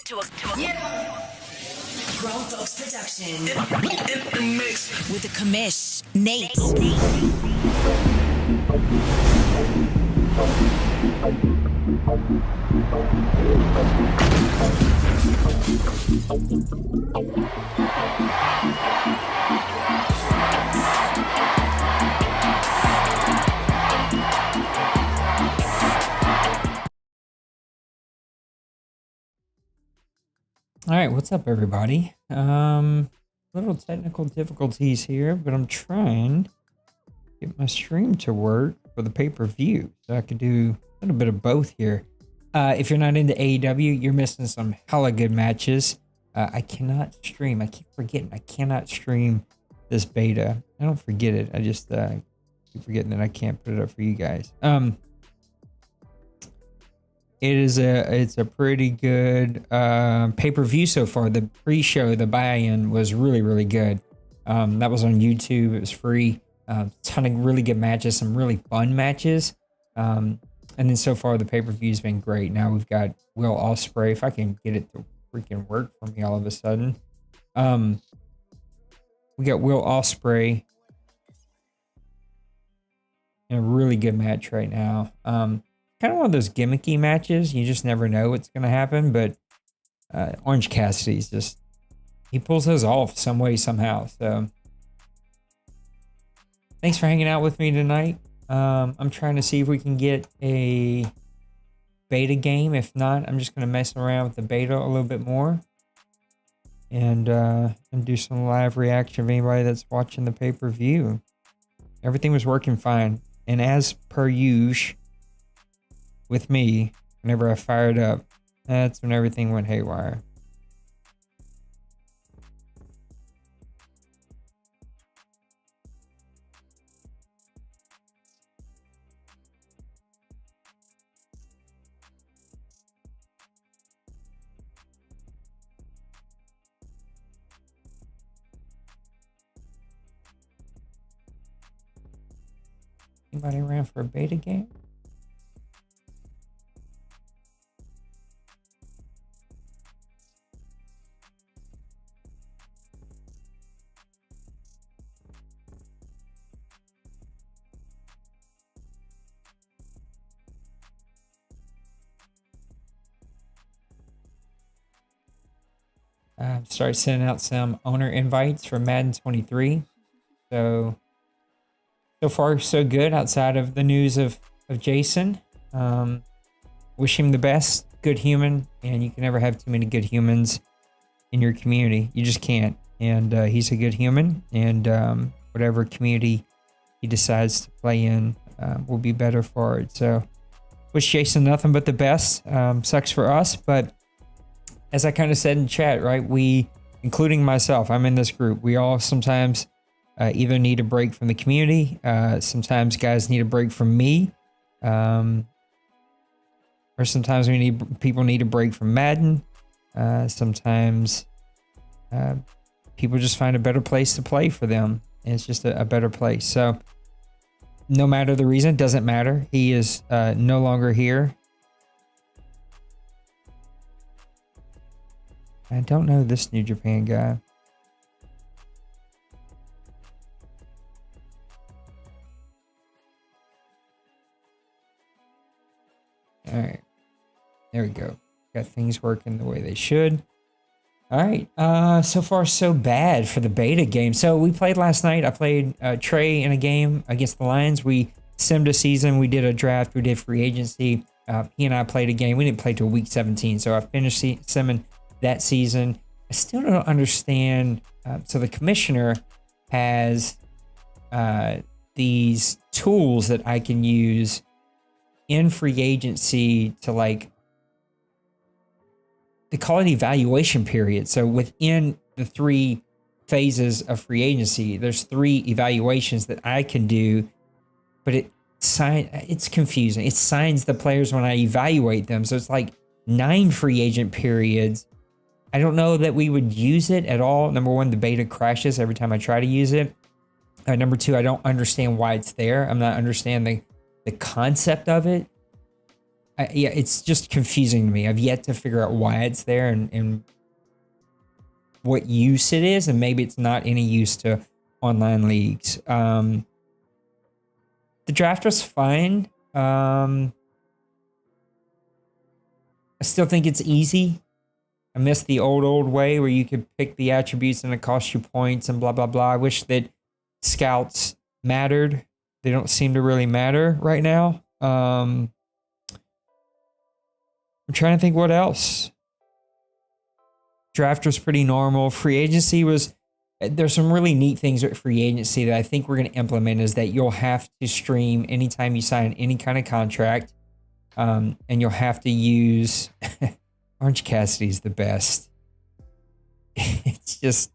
Yeah. Grown Folks Production. In the mix. With the commish, Nate. All right, what's up, everybody? Little technical difficulties here, but I'm trying to get my stream to work for the pay-per-view, so I can do a little bit of both here. If you're not into AEW, you're missing some hella good matches. I cannot stream. I keep forgetting I cannot stream this beta. I don't forget it. I just keep forgetting that I can't put it up for you guys. It's a pretty good pay-per-view so far. The pre-show, the buy-in was really good. That was on YouTube. It was free. Ton of really good matches, some really fun matches. And then so far the pay-per-view has been great. Now we've got Will Ospreay. If I can get it to freaking work for me all of a sudden. We got Will Ospreay in a really good match right now. Kind of one of those gimmicky matches. You just never know what's going to happen. But Orange Cassidy's just, he pulls those off some way, somehow. So thanks for hanging out with me tonight. I'm trying to see if we can get a beta game. If not, I'm just going to mess around with the beta a little bit more. And do some live reaction of anybody that's watching the pay-per-view. Everything was working fine. And as per usual, with me, whenever I fired up, that's when everything went haywire. Anybody ran for a beta game? Start sending out some owner invites for Madden 23. So far so good outside of the news of Jason. Wish him the best, good human, and you can never have too many good humans in your community. You just can't. And he's a good human, and whatever community he decides to play in will be better for it. So wish Jason nothing but the best. Sucks for us, but as I kind of said in chat, right? We, including myself, I'm in this group. We all sometimes either need a break from the community. Sometimes guys need a break from me. Or sometimes people need a break from Madden. Sometimes people just find a better place to play for them. And it's just a better place. So no matter the reason, it doesn't matter. He is no longer here. I don't know this New Japan guy. All right. There we go. Got things working the way they should. All right. So far, so bad for the beta game. So we played last night. I played Trey in a game against the Lions. We simmed a season. We did a draft. We did free agency. He and I played a game. We didn't play till week 17. So I finished simming that season. I still don't understand. So the commissioner has these tools that I can use in free agency to, like, they call it evaluation period. So within the 3 phases of free agency, there's 3 evaluations that I can do, but it's confusing. It signs the players when I evaluate them. So it's like 9 free agent periods. I don't know that we would use it at all. Number one, the beta crashes every time I try to use it. Number two, I don't understand why it's there. I'm not understanding the concept of it. Yeah, it's just confusing to me. I've yet to figure out why it's there and what use it is, and maybe it's not any use to online leagues. The draft was fine. I still think it's easy. I miss the old way where you could pick the attributes and it costs you points and blah, blah, blah. I wish that scouts mattered. They don't seem to really matter right now. I'm trying to think what else. Draft was pretty normal. Free agency was, there's some really neat things with free agency that I think we're going to implement is that you'll have to stream anytime you sign any kind of contract. And you'll have to use Orange Cassidy's the best. It's just,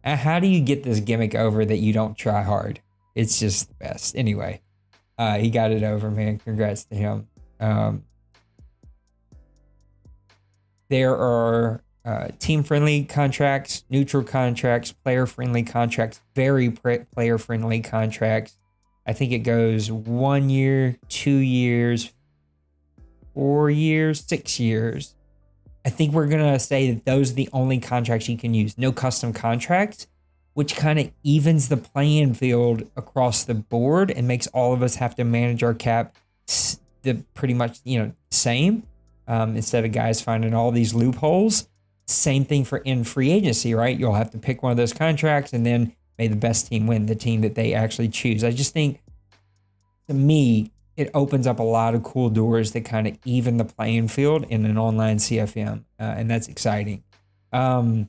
how do you get this gimmick over that you don't try hard? It's just the best. Anyway, he got it over, man. Congrats to him. There are team-friendly contracts, neutral contracts, player-friendly contracts, very player-friendly contracts. I think it goes 1 year, 2 years, 4 years, 6 years. I think we're going to say that those are the only contracts you can use. No custom contracts, which kind of evens the playing field across the board and makes all of us have to manage our cap the pretty much, same. Instead of guys finding all these loopholes. Same thing for in free agency, right? You'll have to pick one of those contracts and then may the best team win, the team that they actually choose. I just think, to me, it opens up a lot of cool doors that kind of even the playing field in an online CFM, and that's exciting. I'm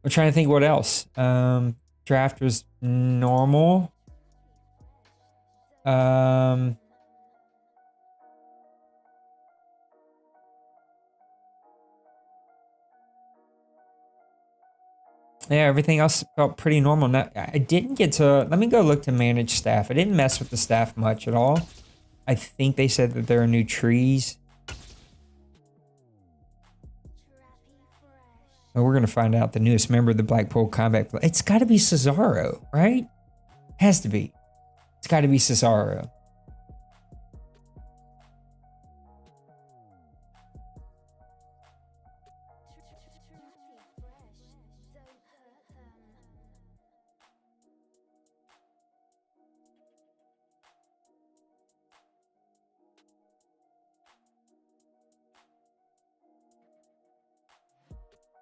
trying to think what else. Draft was normal. Yeah, everything else felt pretty normal. Now, I didn't get to, let me go look to manage staff. I didn't mess with the staff much at all. I think they said that there are new trees. Well, we're going to find out the newest member of the Blackpool Combat Club. It's got to be Cesaro, right? Has to be. It's got to be Cesaro.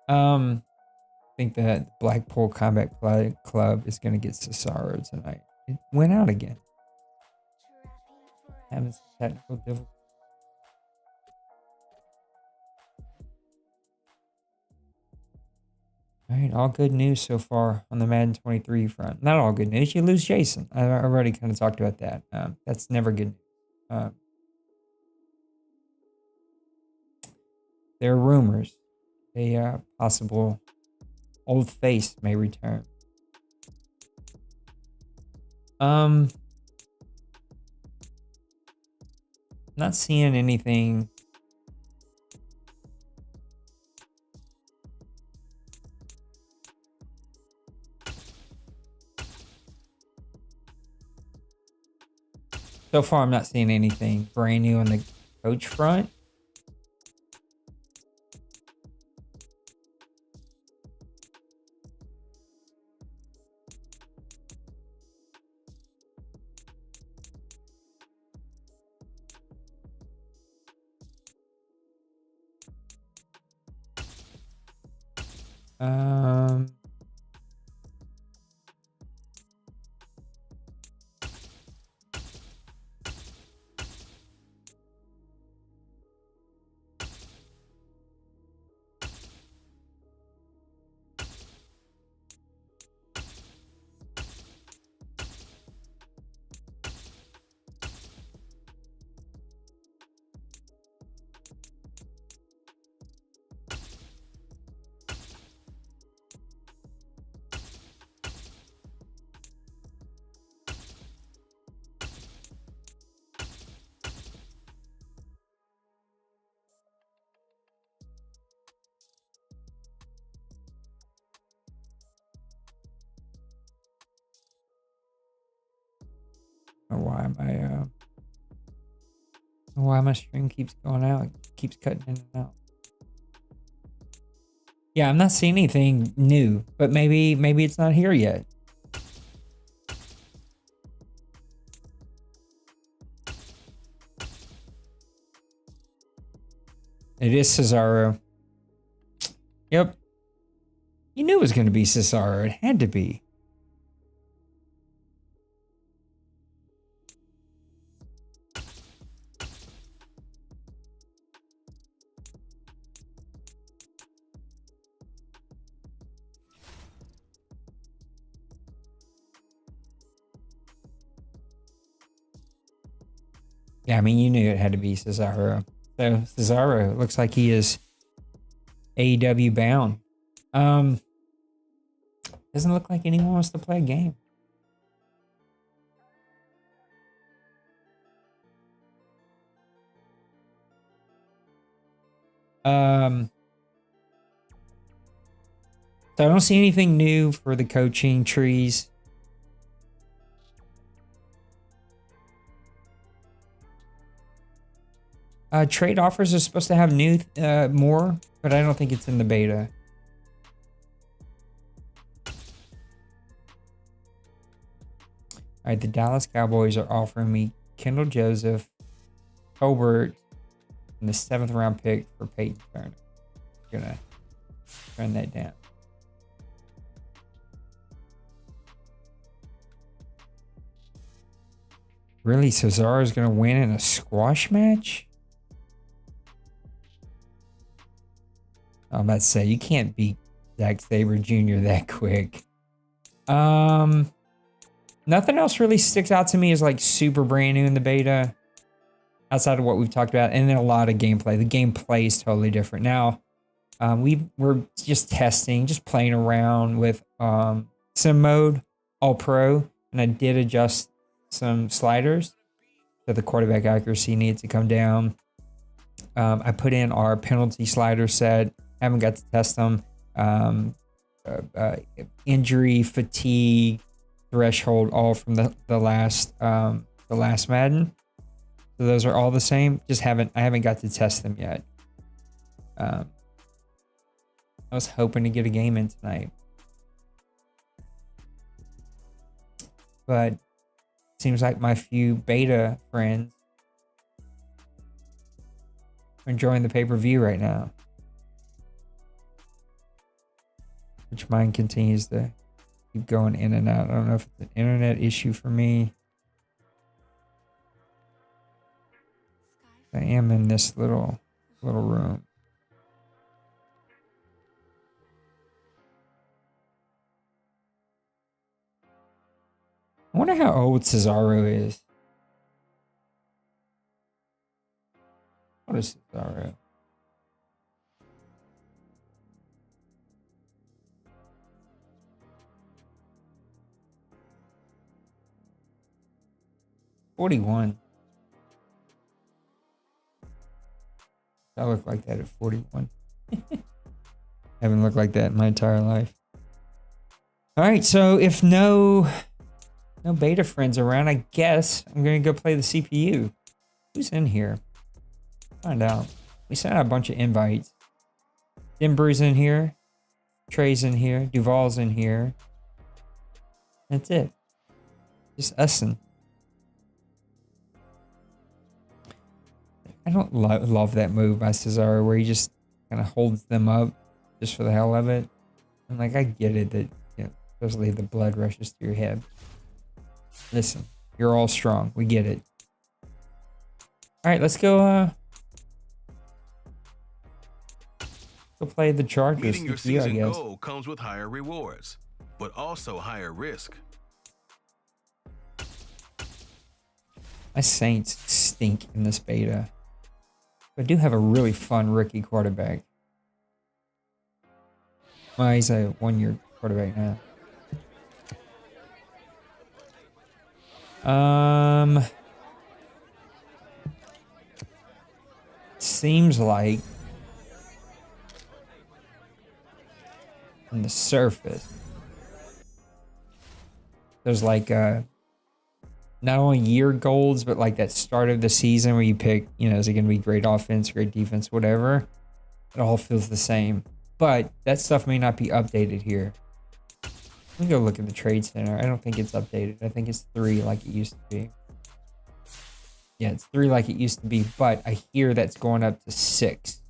I think that Blackpool Combat Club is going to get Cesaro tonight. It went out again. Having some technical difficulties. All right, all good news so far on the Madden 23 front. Not all good news. You lose Jason. I already kind of talked about that. That's never good news. There are rumors a possible old face may return. Not seeing anything. So far, I'm not seeing anything brand new on the coach front. Why am I Why my stream keeps going out, it keeps cutting in and out. Yeah, I'm not seeing anything new, but maybe it's not here yet. It is Cesaro. Yep. You knew it was going to be Cesaro. It had to be. Yeah, I mean, you knew it had to be Cesaro. So Cesaro looks like he is AEW bound. Doesn't look like anyone wants to play a game. So I don't see anything new for the coaching trees. Trade offers are supposed to have new more, but I don't think it's in the beta. All right, the Dallas Cowboys are offering me Kendall Joseph, Colbert, and the 7th round pick for Peyton Turner. I'm gonna turn that down. Really, Cesaro is gonna win in a squash match? I'm about to say, you can't beat Zack Sabre Jr. that quick. Nothing else really sticks out to me as like super brand new in the beta, outside of what we've talked about, and then a lot of gameplay. The gameplay is totally different. Now, we're just testing, just playing around with sim mode, all pro, and I did adjust some sliders, so the quarterback accuracy needs to come down. I put in our penalty slider set. Haven't got to test them. Injury, fatigue, threshold, all from the last Madden. So those are all the same. I haven't got to test them yet. I was hoping to get a game in tonight, but it seems like my few beta friends are enjoying the pay-per-view right now, which mine continues to keep going in and out. I don't know if it's an internet issue for me. I am in this little room. I wonder how old Cesaro is. What is Cesaro? "41. I look like that at 41. Haven't looked like that in my entire life. All right, so if no beta friends around, I guess I'm gonna go play the CPU. Who's in here? Find out. We sent out a bunch of invites. Denver's in here. Trey's in here. Duval's in here. That's it. Just using. I don't love that move by Cesaro where he just kind of holds them up just for the hell of it. And like, I get it that, you know, especially the blood rushes to your head. Listen, you're all strong. We get it. All right, let's go. Go play the Chargers. Meeting your season goal comes with higher rewards, but also higher risk. My Saints stink in this beta. But I do have a really fun rookie quarterback. Well, he's a one-year quarterback now. Seems like on the surface there's like not only year goals, but like that start of the season where you pick, you know, is it going to be great offense, great defense, whatever. It all feels the same. But that stuff may not be updated here. Let me go look at the trade center. I don't think it's updated. I think it's 3 like it used to be. Yeah, it's 3 like it used to be, but I hear that's going up to 6.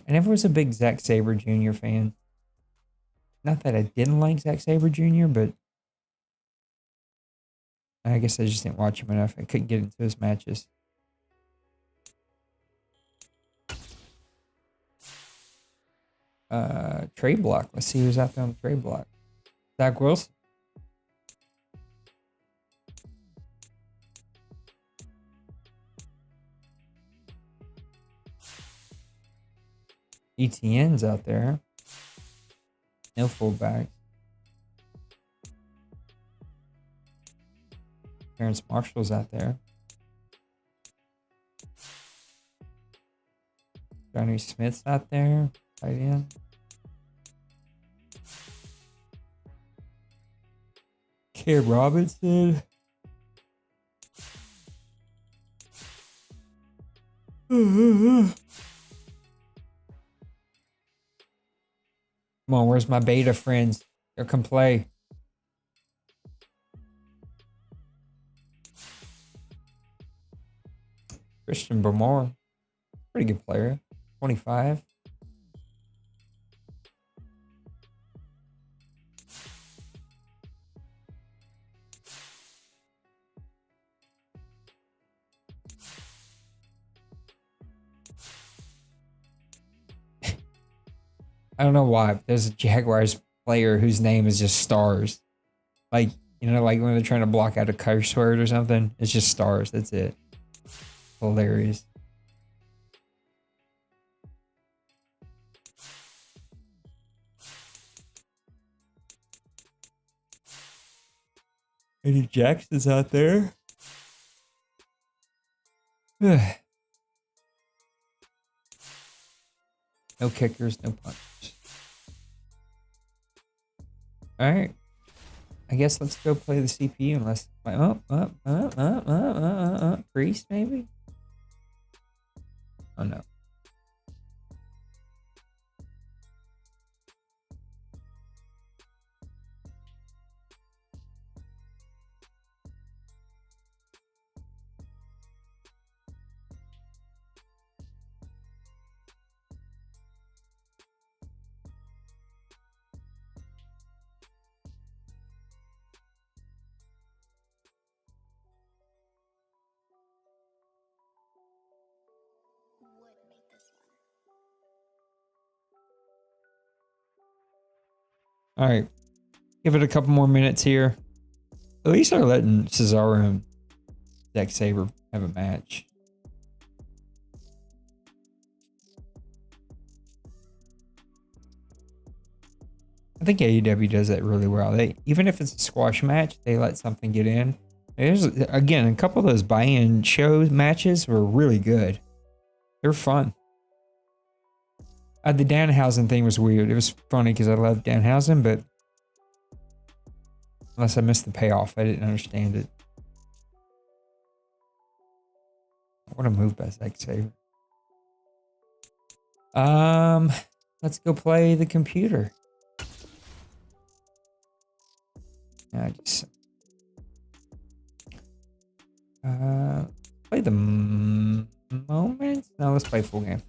I never was a big Zack Sabre Jr. fan. Not that I didn't like Zack Sabre Jr., but I guess I just didn't watch him enough. I couldn't get into his matches. Trade block. Let's see who's out there on the trade block. Zach Wilson. ETN's out there. No fullbacks. Terrence Marshall's out there. Johnny Smith's out there. Tight end. Cam Robinson. Come on, where's my beta friends? They'll come play. Christian Bamore. Pretty good player. 25. I don't know why, but there's a Jaguars player whose name is just Stars. Like, you know, like when they're trying to block out a curse word or something, it's just Stars. That's it. Hilarious. Eddie Jackson's out there. No kickers, no punches. All right. I guess let's go play the CPU unless Priest maybe. Oh no. All right, give it a couple more minutes here. At least they're letting Cesaro and Zack Sabre have a match. I think AEW does that really well. They, even if it's a squash match, they let something get in. There's, again, a couple of those buy-in show matches were really good. They're fun. The Danhausen thing was weird. It was funny because I love Danhausen, but unless I missed the payoff, I didn't understand it. What a move by Zack Sabre. Let's go play the computer. I just play the moment. No, let's play full game.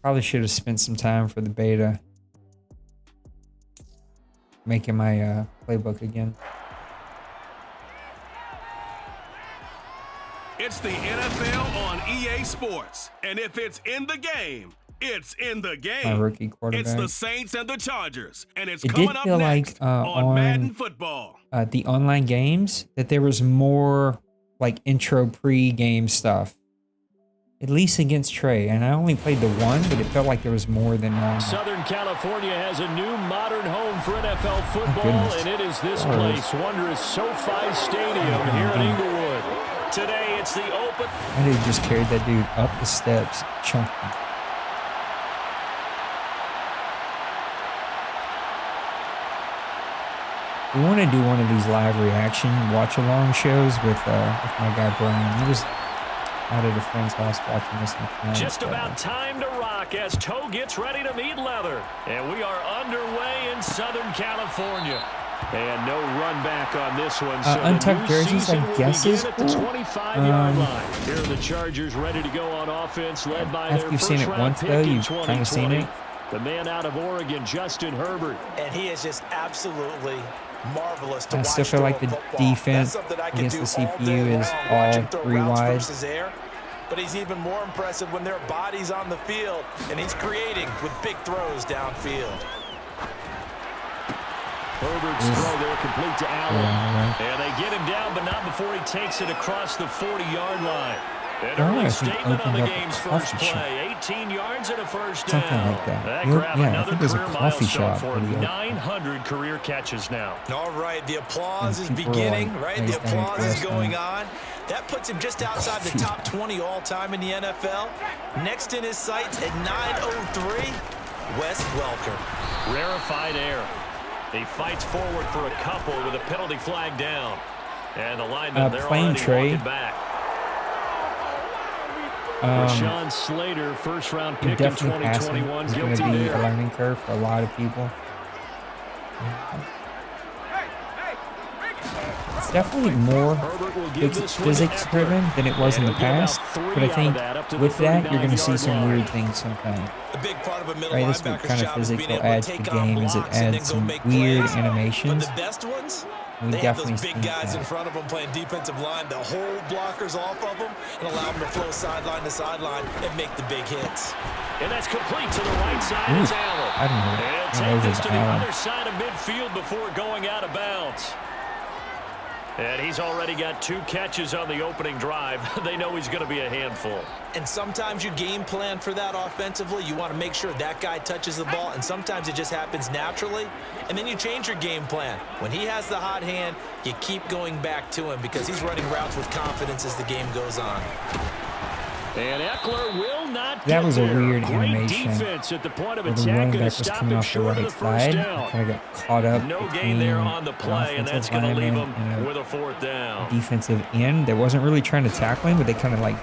Probably should have spent some time for the beta. Making my playbook again. It's the NFL on EA Sports. And if it's in the game, it's in the game. My rookie quarterback. It's the Saints and the Chargers. And it's it coming did up feel next like on Madden Football. The online games that there was more like intro pre-game stuff. At least against Trey, and I only played the one, but it felt like there was more than normal. Southern California has a new modern home for NFL football, and it is this place, wondrous SoFi Stadium here in Inglewood. Today, it's the open. I did just carried that dude up the steps, chunky. We want to do one of these live reaction watch-along shows with my guy Brian. He was out at a friend's house watching this. Just about time to rock as Toe gets ready to meet leather. And we are underway in Southern California. And no run back on this one. So untucked jerseys, I guess, is at the 25-yard line. Here are the Chargers ready to go on offense, led by after you've seen it once, though, you've kind of seen it. The man out of Oregon, Justin Herbert. And he is just absolutely marvelous to I watch. still feel like the defense against the CPU is all 3 wide. But he's even more impressive when their body's on the field and he's creating with big throws downfield. Herbert's throw there complete to Allen. And they get him down, but not before he takes it across the 40-yard line. An early statement on the game's first play. 18 yards and a first down. Something like that. Yeah, I think there's a coffee shop. For 900 career catches now. All right, the applause is beginning, right? The applause is going on. That puts him just outside the top 20 all-time in the NFL. Next in his sights at 9:03, Wes Welker. Rarefied air. He fights forward for a couple with a penalty flag down. And the lineman, they're already walking back. Rashawn Slater, first-round pick in 2021. It's going to be a learning curve for a lot of people. It's definitely more physics-driven than it was in the past, but I think with that, you're going to see some weird things sometimes. Right, this what kind of physical adds to the game is it adds some weird animations. They have those big guys in front of them playing defensive line to hold blockers off of them and allow them to flow sideline to sideline and make the big hits. And that's complete to the right side. It's Allen. I don't know. And he'll take this to the other side of midfield before going out of bounds. And he's already got 2 catches on the opening drive. They know he's going to be a handful. And sometimes you game plan for that offensively. You want to make sure that guy touches the ball, and sometimes it just happens naturally. And then you change your game plan. When he has the hot hand, you keep going back to him because he's running routes with confidence as the game goes on. And Eckler will not that was a there. weird Great animation. Defense at the point of the attack running and back was coming off the right side. Kind of got caught up no between gain there on the play, and that's going to leave him and with a 4th down. Defensive end that wasn't really trying to tackle him, but they kind of like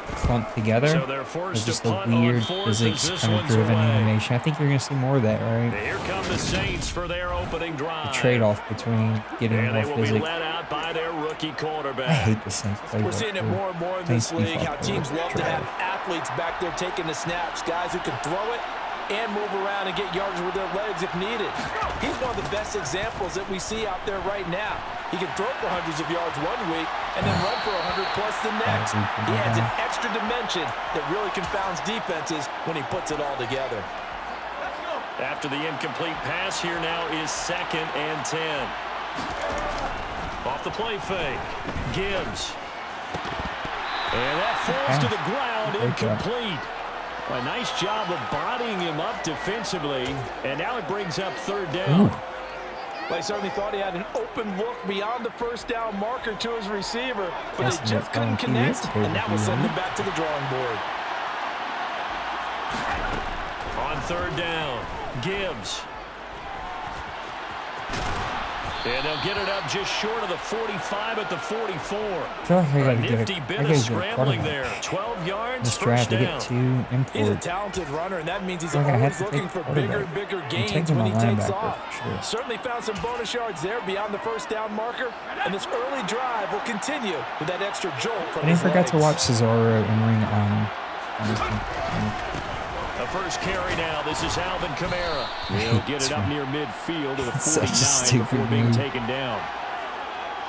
clumped together. So they're it forced was just to a punt weird on physics this kind of one's driven away. animation. I think you're going to see more of that, right? Here come the Saints for their opening drive. The trade-off between getting and more they will be physics. let out by their rookie quarterback. I hate the Saints playbook. We're seeing it more and more in this league, how teams love to have athletes back there taking the snaps, guys who can throw it and move around and get yardage with their legs if needed. He's one of the best examples that we see out there right now. He can throw for hundreds of yards one week and then run for 100+ the next. He adds an extra dimension that really confounds defenses when he puts it all together. After the incomplete pass, here now is 2nd and 10. Off the play fake. Gibbs. And that falls to the ground, incomplete. A nice job of bodying him up defensively. And now it brings up 3rd down. Well, he certainly thought he had an open look beyond the first down marker to his receiver, but they just couldn't connect, and that will send him back to the drawing board. On 3rd down, Gibbs. And they'll get it up just short of the 45 at the 44. I feel like I gotta get nifty bit of scrambling there. 12 yards, this draft to first get down. 2 imports. He's a talented runner, and that means he's Like always looking for bigger and bigger gains when he takes off. Sure. Certainly found some bonus yards there beyond the first down marker, and this early drive will continue with that extra jolt from his I forgot to legs. watch Cesaro and Ring Honor. The first carry now. This is Alvin Kamara. He'll get it up near midfield to the 49 before being taken down.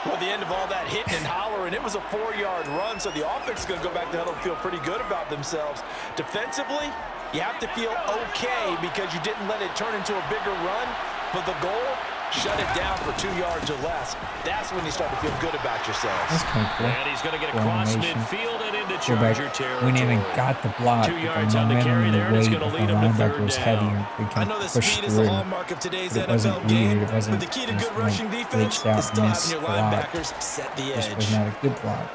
Well, the end of all that hitting and hollering, it was a 4-yard run, so the offense is going to go back to huddle and feel pretty good about themselves. Defensively, you have to feel okay because you didn't let it turn into a bigger run, but the goal Shut it down for 2 yards or less. That's when you start to feel good about yourselves. That's kind of cool. And he's going to get across midfield and into Quarterback Charger territory. went in and got the block. 2 The yards on the momentum carry and there, the and it's weight going of to the lead him to linebacker third was down. heavier. They I kind know of the pushed speed is through. the hallmark of today's But it wasn't NFL game, weird. It wasn't but the key to just good rushing like defense glitched out is still miss having your block. linebackers set the This was edge. not a good block.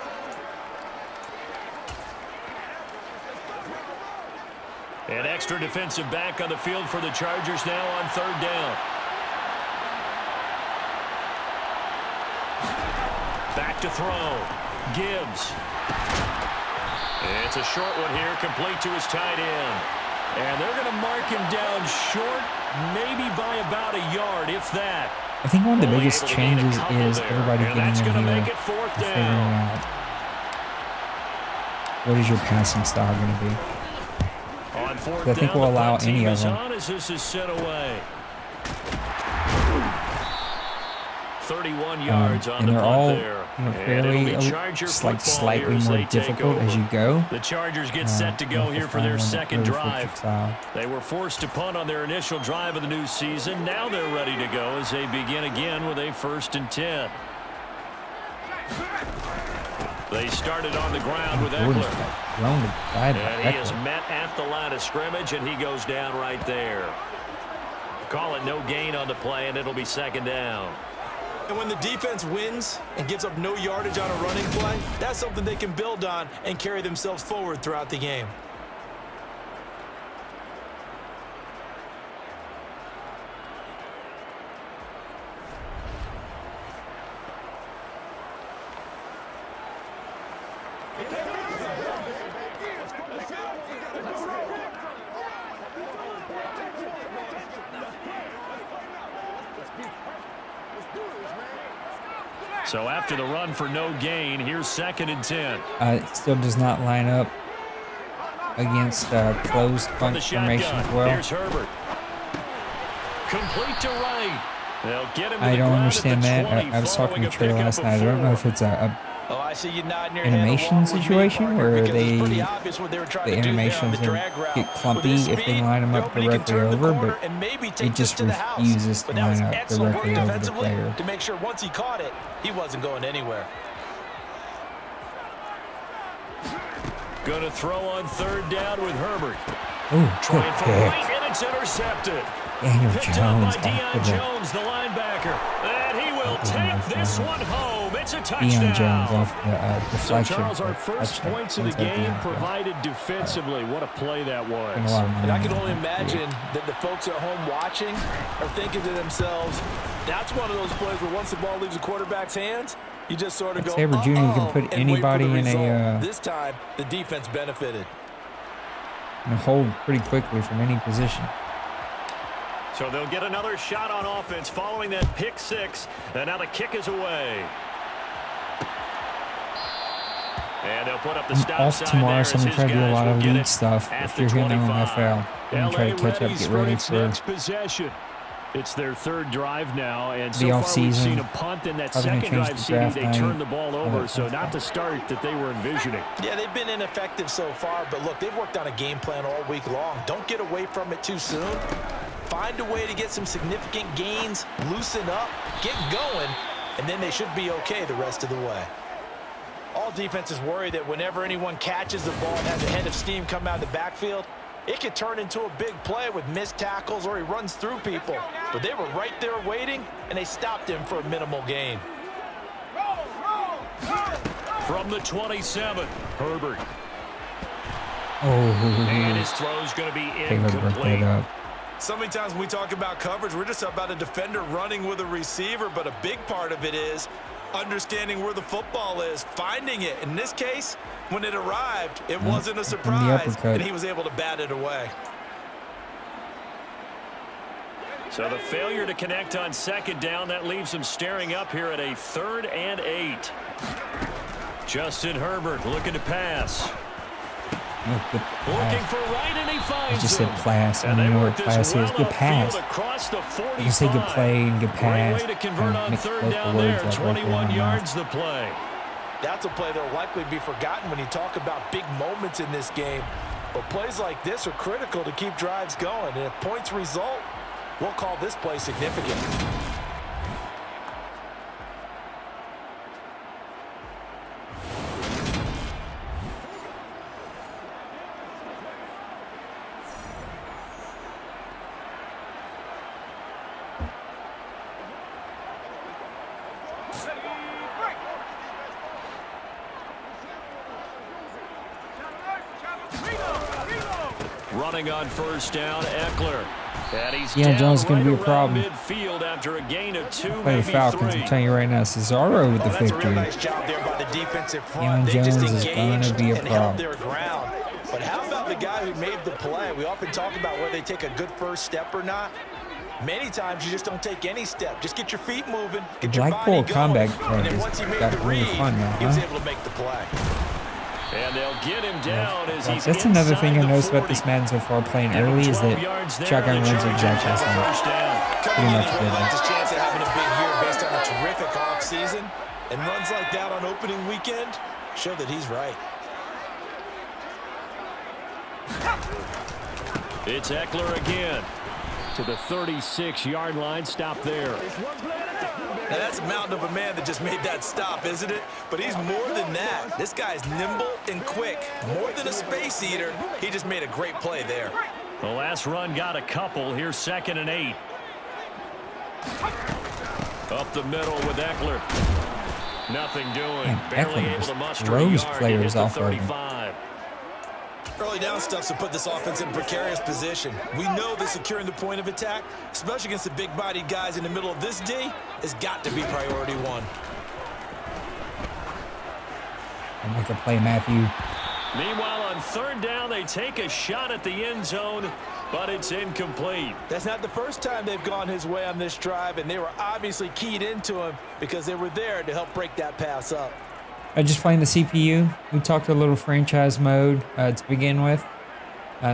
An extra defensive back on the field for the Chargers now on third down. Back to throw. Gibbs. It's a short one here, complete to his tight end. And they're going to mark him down short, maybe by about a yard, if that. I think one of the Only biggest able to gain a changes couple is there, everybody and getting that's in gonna here make it fourth and figuring down. out what is your passing style going to be. On fourth I think down, we'll the allow punt team any of is them. on as this is set away. 31 yards on And the they're punt all there. And fairly it'll be Charger just like football slightly here as more they take difficult as over. you go. The Chargers get set to go here for their second drive. They were forced to punt on their initial drive of the new season. Now they're ready to go as they begin again with a 1st and 10. They started on the ground with Eckler. And he is met at the line of scrimmage, and he goes down right there. Call it no gain on the play, and it'll be 2nd down. And when the defense wins and gives up no yardage on a running play, that's something they can build on and carry themselves forward throughout the game. So after the run for no gain, here's 2nd and 10. It still does not line up against closed punt formation as well. Here's Herbert. Complete to right. They'll get him to I the don't ground understand at the that. 20, I was talking to following a Trey pickup last of night. I don't know 4. if it's a Oh, I see you nodding your animation head along with me, situation partner, where because it's pretty they obvious what they were trying the to do there on animations the drag route. get With clumpy his if they speed, line them up nobody can directly turn the over, corner but and maybe it take just this to the house. refuses to But that was line up excellent work directly over the defensively player. to make sure once he caught it, he wasn't going anywhere. Going to throw on 3rd down with Herbert. Oh, Trying good for pick. right, and it's intercepted. Daniel Picked Jones up by off Deion of the Jones, the linebacker. And he will take this one home. It's a touchdown. Deion Jones off the So, deflection. Charles, our first Touchdown. points of the Sounds like game Deion Jones. provided defensively. What a play that Spent a was. lot of money And I on can that. only imagine that the folks at home watching are thinking to themselves, that's one of those plays where once the ball leaves the quarterback's hands, you just sort of go, Sabre Jr. can put and wait for anybody the in result. a This time, the defense benefited. hold pretty quickly from any position. So they'll get another shot on offense following that pick 6. And now the kick is away. And they'll put up the stop Off sign tomorrow, there so I'm as going to try his to do a guys lot will of get league it stuff. at If the you're hitting on 25. OMFL, I'm going to try to catch up, get ready its for next possession. It's their 3rd drive now, and so the far we've off-season. seen a punt in that Probably gonna second change drive the CD. draft They night. turned the ball over, so that's not fine. the start that they were envisioning. Yeah, they've been ineffective so far, but look, they've worked on a game plan all week long. Don't get away from it too soon. Find a way to get some significant gains, loosen up, get going, and then they should be okay the rest of the way. All defenses worry that whenever anyone catches the ball and has a head of steam come out of the backfield, it could turn into a big play with missed tackles or he runs through people. But they were right there waiting, and they stopped him for a minimal gain. From the 27, Herbert. Oh, And his throw's going to be Caleb broke that incomplete. up. So many times when we talk about coverage, we're just about a defender running with a receiver, but a big part of it is understanding where the football is, finding it. In this case, when it arrived, it wasn't a surprise, uppercut. and he was able to bat it away. So the failure to connect on 2nd down, that leaves them staring up here at a 3rd and 8. Justin Herbert looking to pass. Oh, good Looking pass. for right, and he finds I just said him. pass. I And don't they know work what this pass is. well Good pass. upfield across the 45. You can say good play and good Great pass. way to convert on Mix 3rd both down the there. words up right there in 21 my yards the play. That's a play that will likely be forgotten when you talk about big moments in this game. But plays like this are critical to keep drives going. And if points result, we'll call this play significant. Running on first down, Eckler. And he's Yeah, Jones down going to be a right problem. around midfield after a gain of 2, Play the maybe Falcons. 3. I'm telling you right now, Cesaro with the That's a real victory. nice job there by the defensive front. Deion They just Jones is gonna engaged be a and held problem. their ground. But how about the guy who made the play? We often talk about whether they take a good first step or not. Many times you just don't take any step. Just get your feet moving, get your body Blackpool going. combat And then has once he made got the really read, fun now, he was huh? able to make the play. And they'll get him down as he's That's another thing I inside the noticed about 40. this Madden so far playing Down early is 12 that yards there, shotgun and the runs are Chargers exactly the have a same. first down. Pretty much He did likes that. his chance of having a big year based on a terrific offseason. And runs like that on opening weekend show that he's right. It's Eckler again to the 36-yard line. Stop there. Now that's a mountain of a man that just made that stop, isn't it? But he's more than that. This guy's nimble and quick. More than a space eater. He just made a great play there. The last run got a couple. Here's 2nd and 8. Up the middle with Eckler. Nothing doing. Man, Barely Eckler able just to muster a throws yard. players He hit the off of him. 35. Early down stuff to put this offense in a precarious position. We know that securing the point of attack, especially against the big-bodied guys in the middle of this D, has got to be priority one. I'm like a play, Matthew. Meanwhile, on 3rd down, they take a shot at the end zone, but it's incomplete. That's not the first time they've gone his way on this drive, and they were obviously keyed into him because they were there to help break that pass up. Just playing the CPU. We talked a little franchise mode to begin with.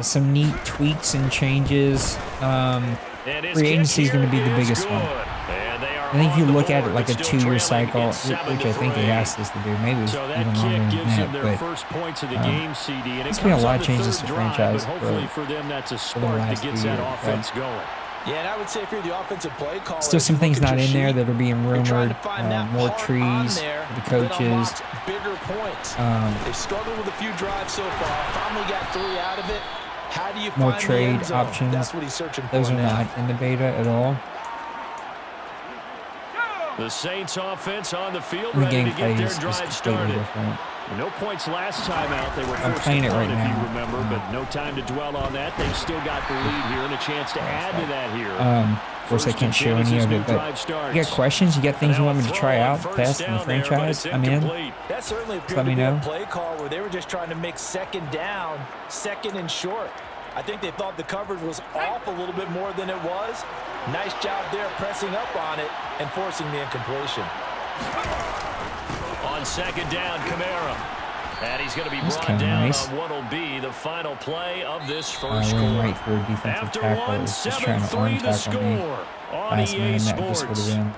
Some neat tweaks and changes. And his Free agency is kick going to be here the is biggest good. one. And they are I think if you on the look at it board, like but a still 2-year trailing. cycle, It's which 7 I to think they 3. asked us to do. Maybe it's So that even longer kick than gives them that. their But first points of the game, CD. And there's it been a comes lot on of the changes 3rd to drive, franchise but hopefully for them that's a the spark that last gets few that years. offense going. Yeah, and I would say if you're the offensive play caller, still some things not in there that that are being you're trying rumored. to find that More part on trees there for the that coaches. unlocks bigger points. They've struggled with a few drives so far. Finally got 3 out of it. How do you More find the trade end zone? options. That's what he's searching Those for are now. not in the beta at all. The Saints offense on the field, The ready to gameplay get their is drive just completely started. different. No points last time out. They were I'm forced playing to it right punt, if now. you remember, but no time to dwell on that. They've still got the lead here and a chance to add to that here. Of course, I First can't and show 10 as any this of new it, but drive starts. you got questions, you got things you want me to try out, First test in the down there, but franchise, it's I'm in. incomplete. That certainly Let appeared me to be know. a play call where they were just trying to make 2nd down, 2nd and short. I think they thought the coverage was off a little bit more than it was. Nice job there pressing up on it and forcing the incompletion. On 2nd down, Kamara. And he's going to be That's brought kinda down nice. on what will be the final play of this first Ran quarter. right through a defensive After tackle. one, It's just trying to arm 7-3 to tackle me. score on Last EA man, that just would Sports. have been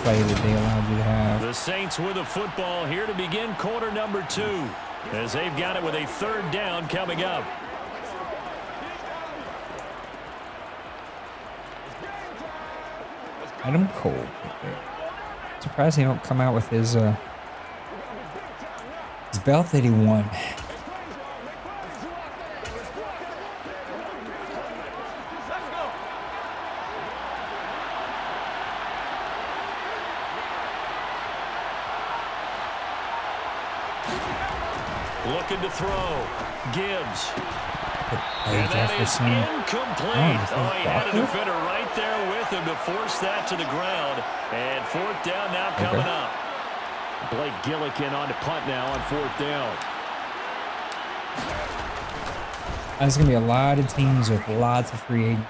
play that they allowed you to have. The Saints with the football here to begin quarter number 2, as they've got it with a 3rd down coming up. Adam Cole. Surprised he don't come out with his belt that he won. Looking to throw. Gibbs. Hey, And that is Jefferson. incomplete. Oh, Oh, he had a Walker? defender right there with him to force that to the ground. And 4th down now coming Okay. up. Blake Gillikin on to punt now on 4th down. There's gonna be a lot of teams with lots of free agents,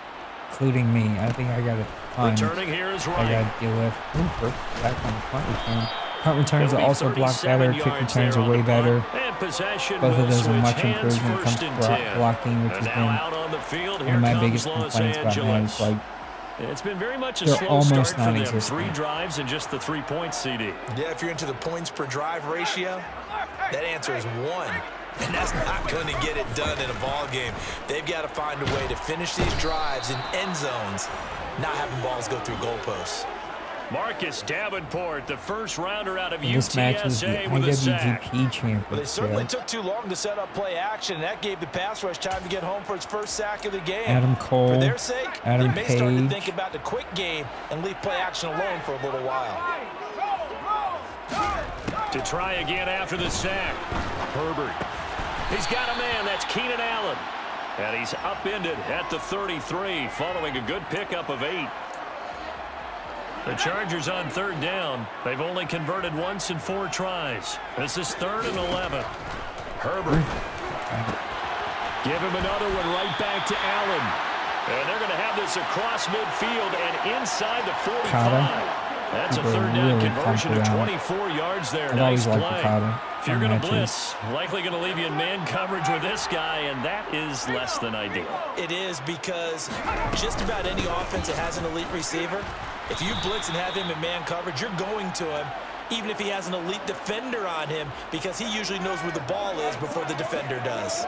including me. I think I got a ton Returning here is I Wright. got to deal with. Ooh, we're back on the punt return. Punt returns It'll are be also block 37 better. Kick yards returns there are on way the punt. better. And possession Both will of those are switch much hands, improved when it comes 1st and to 10. blocking, which And has now been out on the field, one here of my comes biggest Los complaints about Madden. Angeles. It's like It's been very much a they're slow almost start for them. non-existent. 3 drives and just the 3 points, CD. Yeah, if you're into the points per drive ratio, that answer is 1. And that's not going to get it done in a ball game. They've got to find a way to finish these drives in end zones, not having balls go through goalposts. Marcus Davenport, the first rounder out of And this match is the UTSA with a sack. IWGP But they certainly championship. took too long to set up play action, and that gave the pass rush time to get home for its first sack of the game. Adam Cole, For their sake, Adam they may start to Page. think about the quick game and leave play action alone for a little while. To try again after the sack. Herbert. He's got a man. That's Keenan Allen. And he's upended at the 33 following a good pickup of 8. The Chargers on 3rd down. They've only converted once in 4 tries. This is 3rd and 11. Herbert. Give him another one right back to Allen. And they're going to have this across midfield and inside the 45. That's a 3rd down conversion of 24 yards there. Nice play. If you're going to blitz, likely going to leave you in man coverage with this guy, and that is less than ideal. It is, because just about any offense that has an elite receiver, if you blitz and have him in man coverage, you're going to him, even if he has an elite defender on him, because he usually knows where the ball is before the defender does.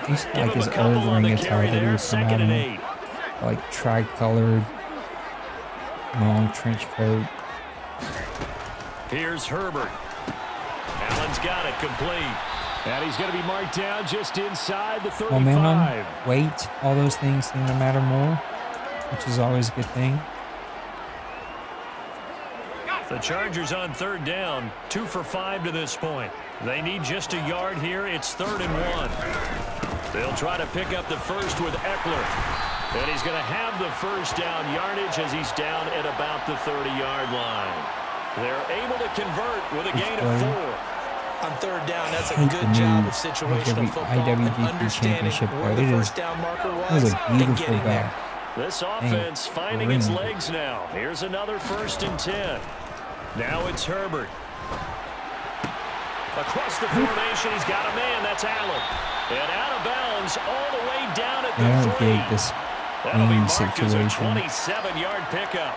He's like his old ring attire that he was from Madden. Like tri-colored, long trench coat. Here's Herbert. Allen's got it complete. And he's going to be marked down just inside the 35. Momentum, weight, all those things seem to matter more, which is always a good thing. The Chargers on 3rd down, 2 for 5 to this point. They need just a yard here. It's 3rd and 1. They'll try to pick up the first with Eckler. And he's going to have the first down yardage as he's down at about the 30-yard line. They're able to convert with a gain of 4. On 3rd down, that's a good job of situational football and understanding where the first down marker was and getting there. This offense finding its legs now. Here's another 1st and 10. Now it's Herbert. Across the formation, he's got a man. That's Allen. And out of bounds all the way down at the 3. That'll be marked as a 27-yard pickup.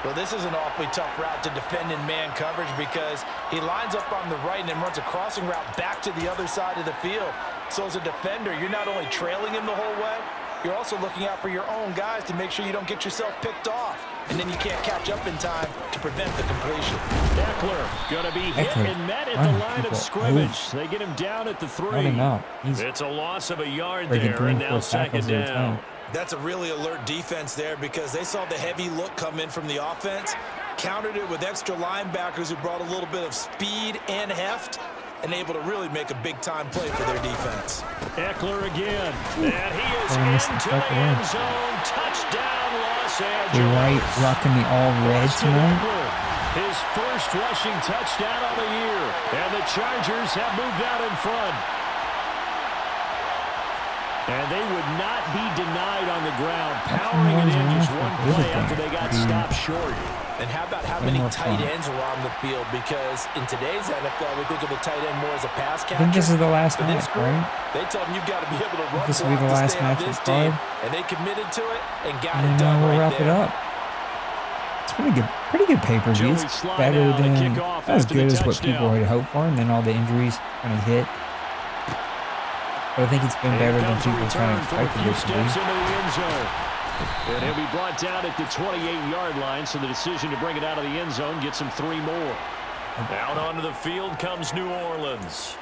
Well, this is an awfully tough route to defend in man coverage, because he lines up on the right and then runs a crossing route back to the other side of the field. So as a defender, you're not only trailing him the whole way, you're also looking out for your own guys to make sure you don't get yourself picked off. And then you can't catch up in time to prevent the completion. Eckler going to be hit and met at the line of scrimmage. They get him down at the 3. It's a loss of a yard there, and now 2nd down. That's a really alert defense there, because they saw the heavy look come in from the offense, countered it with extra linebackers who brought a little bit of speed and heft, and able to really make a big-time play for their defense. Eckler again, and he is into the end zone. Touchdown, Los Angeles. You're right, rocking the all-red tonight. His first rushing touchdown of the year, and the Chargers have moved out in front. And they would not be denied on the ground, powering it in just one play after they got stopped short. And how about how many tight ends are on the field? Because in today's NFL, we think of the tight end more as a pass catcher. I think this is the last match, right? They told him you've got to be able to run. This will be the last match of the card. And they committed to it and got it done we'll right wrap it up. It's pretty good pay-per-view. It's better than, not as good as what people had hoped for, and then all the injuries kind of hit. But I think it's been better than people kind of expected it to be. And he'll be brought down at the 28-yard line, so the decision to bring it out of the end zone gets him 3 more. Out onto the field comes New Orleans.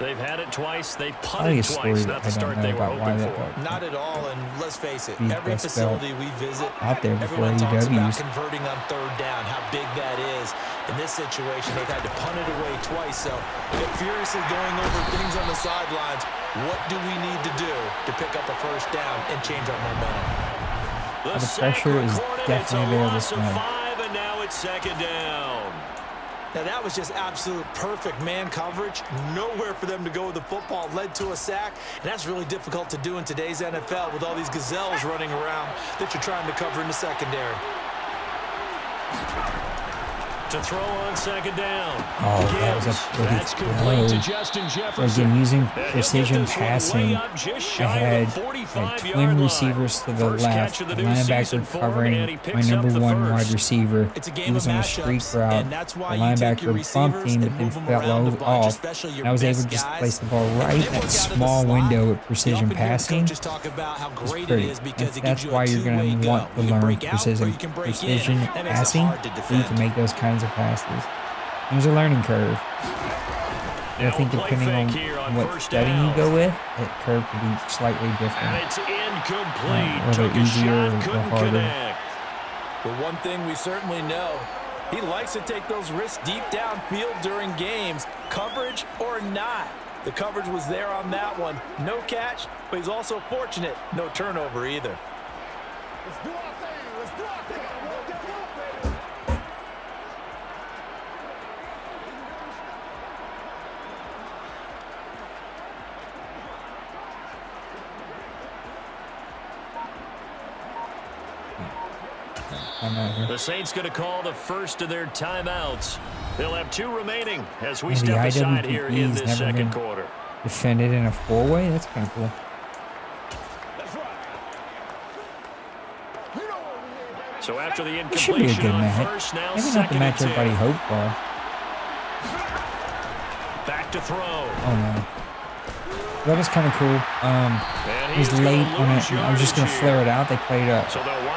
They've had it twice. They've punted twice. Not the start they were hoping for. Not at all, and let's face it, every facility we visit, out there before everyone talks about AEW's converting on 3rd down, how big that is. In this situation, they've had to punt it away twice, so they're furiously going over things on the sidelines. What do we need to do to pick up a first down and change our momentum? The pressure is definitely there this time. 5, and now it's 2nd down. Now, that was just absolute perfect man coverage. Nowhere for them to go with the football. Led to a sack. And that's really difficult to do in today's NFL with all these gazelles running around that you're trying to cover in the secondary. To throw on 2nd down. Oh, that was a That's complete to Justin Jefferson. Again, using precision passing, I had like twin receivers to the left, the linebacker covering my number 1 wide receiver. He was on a streak route. The linebacker bumped him and fell off. And I was able to just place the ball right in that small window of precision passing. It's pretty. That's why you're going to want to learn precision passing, so you can make those kinds of passes. There's a learning curve. And I think depending on what setting you go with, that curve could be slightly different. And it's incomplete. Whether easier or harder. Well, one thing we certainly know, he likes to take those risks deep downfield during games, coverage or not. The coverage was there on that one. No catch, but he's also fortunate. No turnover either. Let's do our thing. Let's do our thing. The Saints going to call the first of their timeouts. They'll have 2 remaining as we And the step aside here in IWP's this never been second quarter. defended in a 4-way. That's kind of cool. So after the It should be a incompletion good on match. first, now Maybe not the second match and 10. everybody hoped for. Back to throw. Oh no. That was kind of cool. It was late on it. I was just going to flare it out. They played a.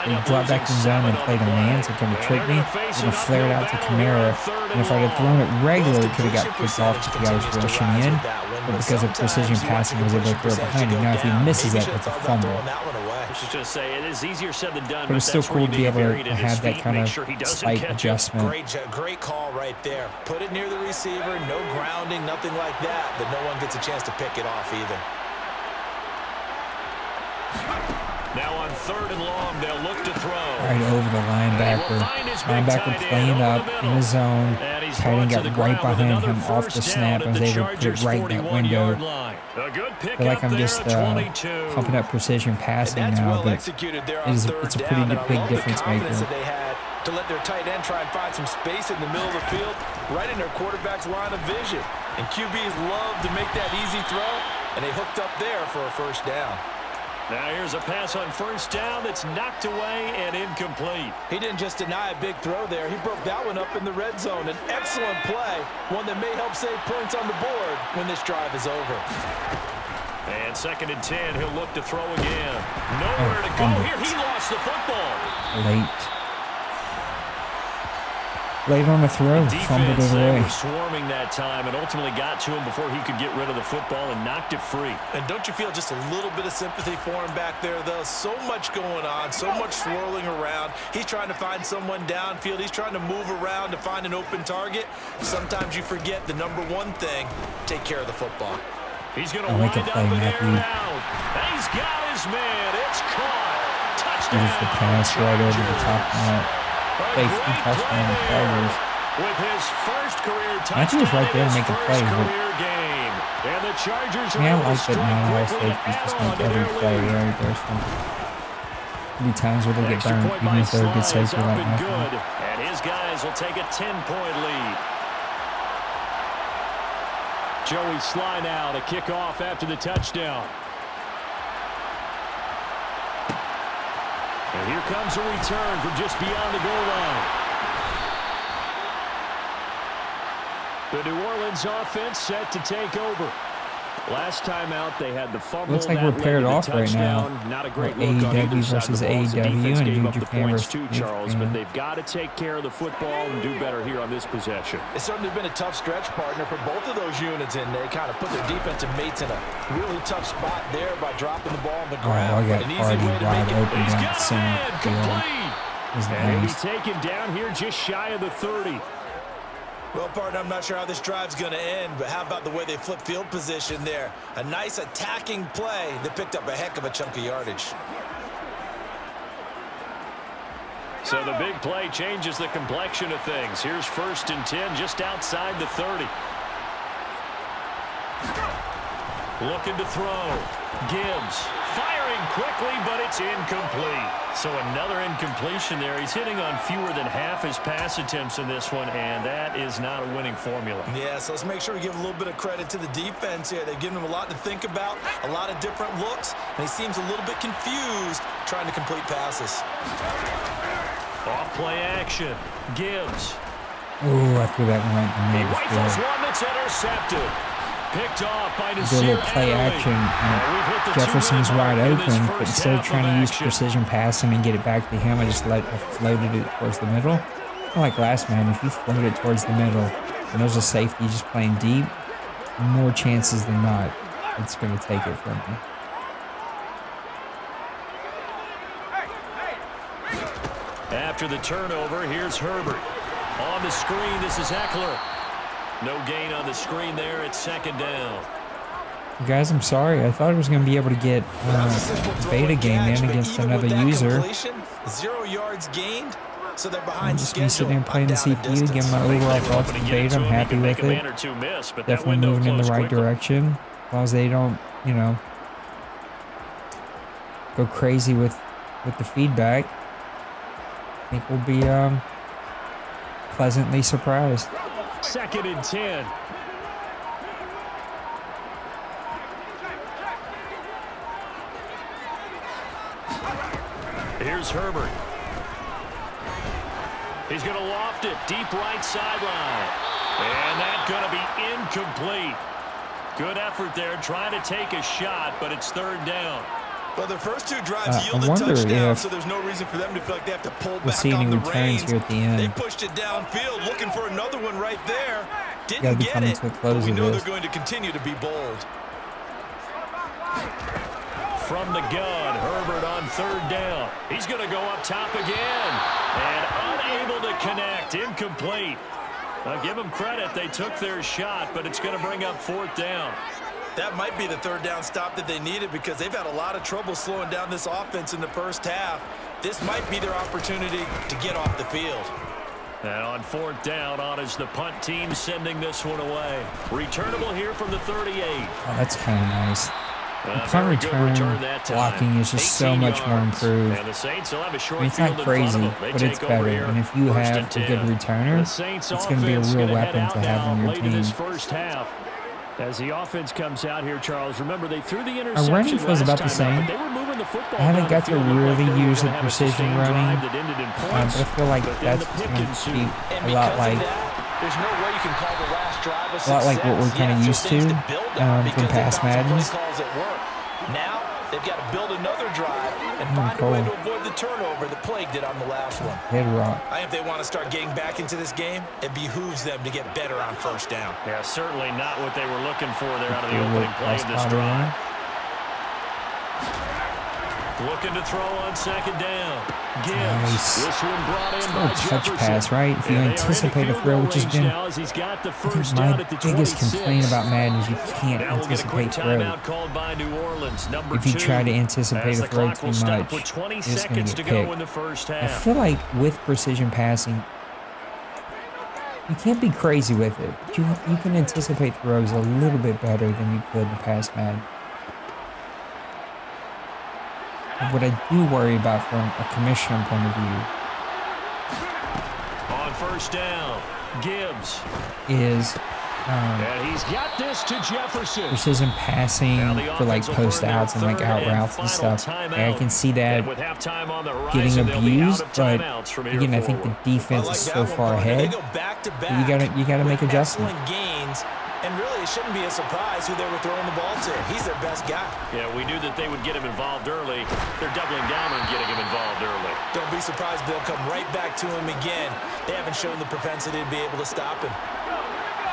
They dropped back in zone and played a man, so it kind of tricked me. I'm going to flare it out to Kamara. And if I had thrown it regular, it could have got picked off just because I was rushing in. But because of precision passing, I was able to throw it behind him. Now, if he misses that, that's a fumble. I was just say it is easier said than done. But it's still that's where cool you to be need able buried to at his have that feet, kind make of sure he doesn't slight catch it. adjustment. Great call right there. Put it near the receiver. No grounding, nothing like that. But no one gets a chance to pick it off either. Now on 3rd and long, they'll look to throw. Right over the linebacker. Linebacker playing up in the zone. Tight end got right behind him off the snap and was able to put it right in that window. I feel like I'm just pumping up precision passing now, but it's a pretty big difference maker. They had to let their tight end try and find some space in the middle of the field, right in their quarterback's line of vision. And QBs love to make that easy throw, and they hooked up there for a first down. Now here's a pass on first down that's knocked away and incomplete. He didn't just deny a big throw there. He broke that one up in the red zone. An excellent play, one that may help save points on the board when this drive is over. And 2nd and 10, he'll look to throw again. Nowhere to go here. He lost the football. Late on the throw, fumbled it away. Were swarming that time and ultimately got to him before he could get rid of the football and knocked it free. And don't you feel just a little bit of sympathy for him back there, though? So much going on, so much swirling around. He's trying to find someone downfield. He's trying to move around to find an open target. Sometimes you forget the number one thing, take care of the football. He's going to wind up in there now. He's got his man. It's caught. Touchdown. There's the pass right over the top of that. Safety touchdown Chargers. With his first career touchdown. Matthew was right there to make a play, but and the Chargers are I like that not all safeties just make every play right. There's some times where they get burned, even if they're a good safety like Matthew. And his guys will take a 10-point lead. Joey Sly now to kick off after the touchdown. And here comes a return from just beyond the goal line. The New Orleans offense set to take over. Last time out, they had the fumble. Looks like we're paired off right now. Not a great look on either side of the ball. The defense gave up the points too, Charles, but they've got to take care of the football and do better here on this possession. It's certainly been a tough stretch, partner, for both of those units, and they kind of put their defensive mates in a really tough spot there by dropping the ball on the ground. Oh, I got An easy already way to wide make it. open down the center field. And he'll be taken down here just shy of the 30. Well, partner, I'm not sure how this drive's going to end, but how about the way they flip field position there? A nice attacking play that picked up a heck of a chunk of yardage. So the big play changes the complexion of things. Here's 1st and 10 just outside the 30. Looking to throw. Gibbs firing quickly, but it's incomplete. So another incompletion there. He's hitting on fewer than half his pass attempts in this one, and that is not a winning formula. Yeah, so let's make sure we give a little bit of credit to the defense here. They've given him a lot to think about, a lot of different looks, and he seems a little bit confused trying to complete passes. Off play action. Gibbs. Ooh, I threw that one right in the He middle of the rifles field. one that's intercepted. Picked off by Do a little play action. Jefferson's wide open, but instead of trying to use precision passing and get it back to him, I floated it towards the middle. Kind of like last man, if you float it towards the middle and there's a safety just playing deep, more chances than not, it's going to take it from you. After the turnover, here's Herbert. On the screen, this is Eckler. No gain on the screen there. It's 2nd down. Guys, I'm sorry. I thought I was going to be able to get beta game in against another user. 0 yards gained. So they're I'm behind just be sitting there schedule. playing the CPU, getting my overall thoughts on the beta. I'm happy with it. Definitely moving in the right direction. As long as they don't, you know, go crazy with the feedback, I think we'll be pleasantly surprised. 2nd and 10. Here's Herbert. He's going to loft it deep right sideline. And that's going to be incomplete. Good effort there trying to take a shot, but it's 3rd down. Well, their first 2 drives yielded touchdowns, so there's no reason for them to feel like they have to pull back on the reins. Here at the end. They pushed it downfield, looking for another one right there. Didn't get it, but we know they're going to continue to be bold. From the gun, Herbert on 3rd down. He's going to go up top again. And unable to connect. Incomplete. I'll give them credit. They took their shot, but it's going to bring up 4th down. That might be the 3rd down stop that they needed because they've had a lot of trouble slowing down this offense in the first half. This might be their opportunity to get off the field. And on 4th down, on is the punt team sending this one away. Returnable here from the 38. Oh, that's kind of nice. The punt return blocking is just so much more improved. And the Saints will have a short It's not crazy, but it's better. And if you have a good returner, it's going to be a real weapon to have on your team. As the offense comes out here, Charles, remember they threw the interception. Our running feels about the same. I haven't got to really use the precision running, but I feel like that's going to be a lot like what we're kind of used to from past Maddens. Now they've got to build another drive and find a way to avoid the turnover that plagued it on the last one. Head rock. I think if they want to start getting back into this game, it behooves them to get better on 1st down. Yeah, certainly not what they were looking for there out of the opening play of this drive. Looking to throw on 2nd down. Gibbs. Nice. This one brought in by touch pass, right? If you anticipate a throw, which has been my biggest complaint about Madden is you can't anticipate throw. If you try to anticipate a throw too much, it's going to get picked. I feel like with precision passing, you can't be crazy with it. But you can anticipate throws a little bit better than you could in past Madden. What I do worry about from a commissioner point of view on 1st down, Gibbs is and he's got this to Jefferson. Precision passing for like post outs and like out routes and stuff. And I can see that getting abused, but again, I think the defense is so far ahead. You gotta make adjustments. And really, it shouldn't be a surprise who they were throwing the ball to. He's their best guy. Yeah, we knew that they would get him involved early. They're doubling down on getting him involved early. Don't be surprised they'll come right back to him again. They haven't shown the propensity to be able to stop him.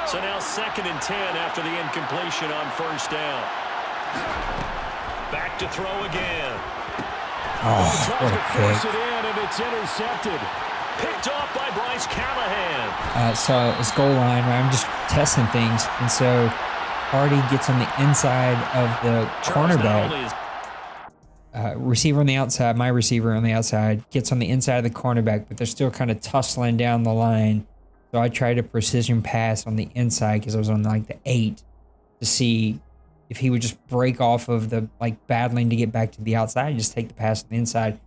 So now 2nd and 10 after the incompletion on 1st down. Back to throw again. Oh, what a force it in, and it's intercepted. Picked off by Bryce Callahan. So it's goal line, right? I'm just testing things. And so Hardy gets on the inside of the cornerback. Receiver on the outside, my receiver on the outside, gets on the inside of the cornerback, but they're still kind of tussling down the line. So I tried a precision pass on the inside because I was on like the 8 to see if he would just break off of the like battling to get back to the outside and just take the pass on the inside.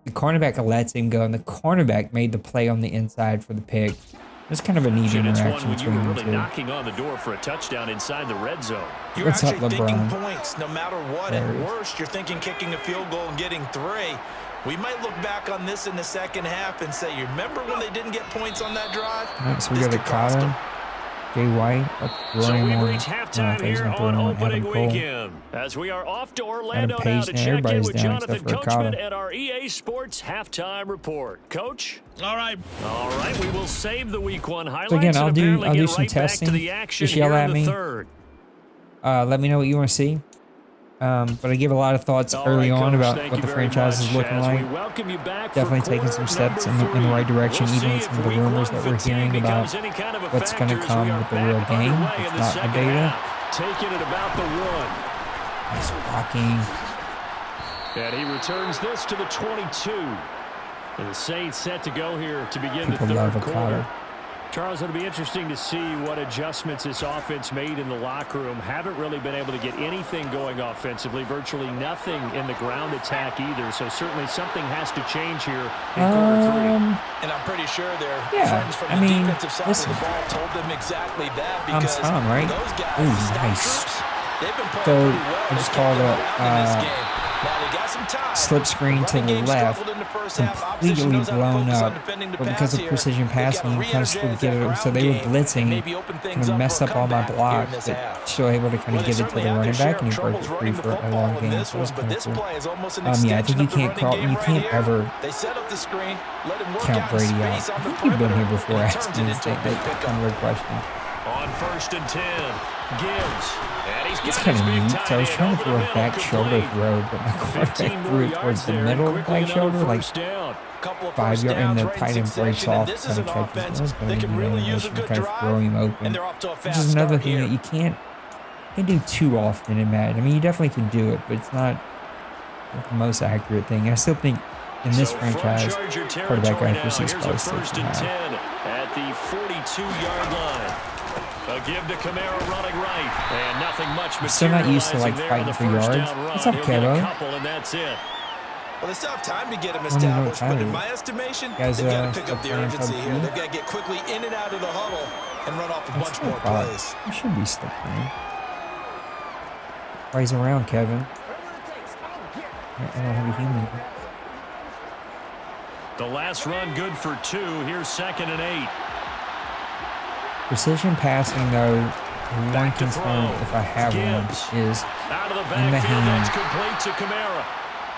The cornerback lets him go, and the cornerback made the play on the inside for the pick. It's kind of a neat interaction between them two. Knocking on the door for a touchdown inside the red zone. You're actually thinking points no matter what. At worst, you're thinking kicking a field goal and getting 3. We might look back on this in the second half and say, you remember when they didn't get points on that drive? Right, so we got a Cotta, Jay White, so we reach halftime here on opening weekend. As we are off to Orlando now to check in with Jonathan Coachman at our EA Sports Halftime Report. Coach? All right, we will save the week 1 highlights. So again, I'll do right some testing. Just yell at me. Let me know what you want to see. But I give a lot of thoughts early on about what the franchise is looking like. Definitely taking some steps in the right direction, even with some of the rumors that we're hearing about what's going to come with the real game. It's not a beta. taken at about the 1. Nice blocking. And he returns this to the 22. And the Saints set to go here to begin People the love third a quarter. collar. Charles, it'll be interesting to see what adjustments this offense made in the locker room. Haven't really been able to get anything going offensively, virtually nothing in the ground attack either. So certainly something has to change here in quarter 3. And I'm pretty sure their Yeah, friends from I the mean, defensive side listen. of the ball told them exactly that I'm because Tom, right? those guys, Ooh, the stout nice. troops, they've been playing So, pretty well. I just They called kept a, them alive in this game. Now they got some time. slip screen to Running the game left, struggled in the first half. Opposition completely knows how to blown focus on up, defending the but pass because of here. precision They've got passing, to you kind of still re-energize get that it. So ground they were game and blitzing, maybe open kind things of up messed for a up all my comeback here in blocks, this but half. still able to kind Well, of they get it to certainly the had running their share back, of and he broke troubles it free running the for a football long in game. this So it was one, but kind of this cool. play is almost an Yeah, I extension think you of the can't running call, game you right can't here. ever They set up the screen, let him work count out in Brady out. space on I the think you've been here perimeter, before and he turns asking it this into a thing, big that pickup. kind of weird question. On 1st and 10, Gibbs. And he's It's got kind his of big neat. tight So I was end trying to over throw the a back middle, shoulder complete. throw, but my 15 quarterback more threw it yards towards the there, middle quickly back another shoulder, like first down. Couple of 5 first yards, and downs the right in tight end breaks succession, and off, this is kind an of catches. Well, offense it's going that to can be really use a animation, good kind of drive, throw him and open. they're off to a Which fast is another start thing here. that you can't do too often in Madden. I mean, you definitely can do it, but it's not the most accurate thing. I still think in this So from franchise, Charger quarterback territory now, accuracy is here's a probably still first too and high. 10 at the 42-yard line. A give to Kamara running right, and nothing much I'm still not used to, like, materializing there on the fighting for first yards. down run. What's up, He'll get a Kevo? couple, and that's it. Well, they still have time to get him I don't even know what established, time but it in is. my estimation, Guys, they've got to pick still up the playing urgency here. PUBG? They've got to get quickly in and out of the huddle and run off a bunch more Wow. plays. You should be still playing. Why he's around, Kevin? I don't have a human. The last run good for 2. Here's 2nd and 8. Precision passing, though, one Back to concern, throw. if I have Gibbs. one, is Out of the in the backfield, that's hand complete to Kamara.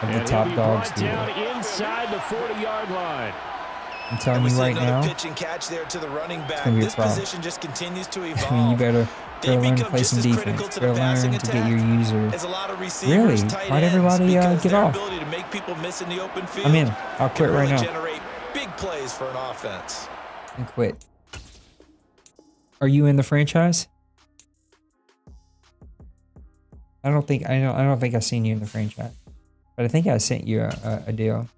of the And top he'll be dogs brought down here. inside the 40-yard line. I'm telling We you see right another now, pitch and catch there to the running back. gonna be a This problem. position just continues to I evolve. mean, you better They learn to become play just some as critical defense. to the Better passing learn to get attack your user. as a lot of receivers, Really? tight Why'd ends, everybody because get their off? ability to make people miss in the open field I'm in. I'll can quit right really now. generate big plays for an offense. And quit. Are you in the franchise? I don't think I've seen you in the franchise, but I think I sent you a deal.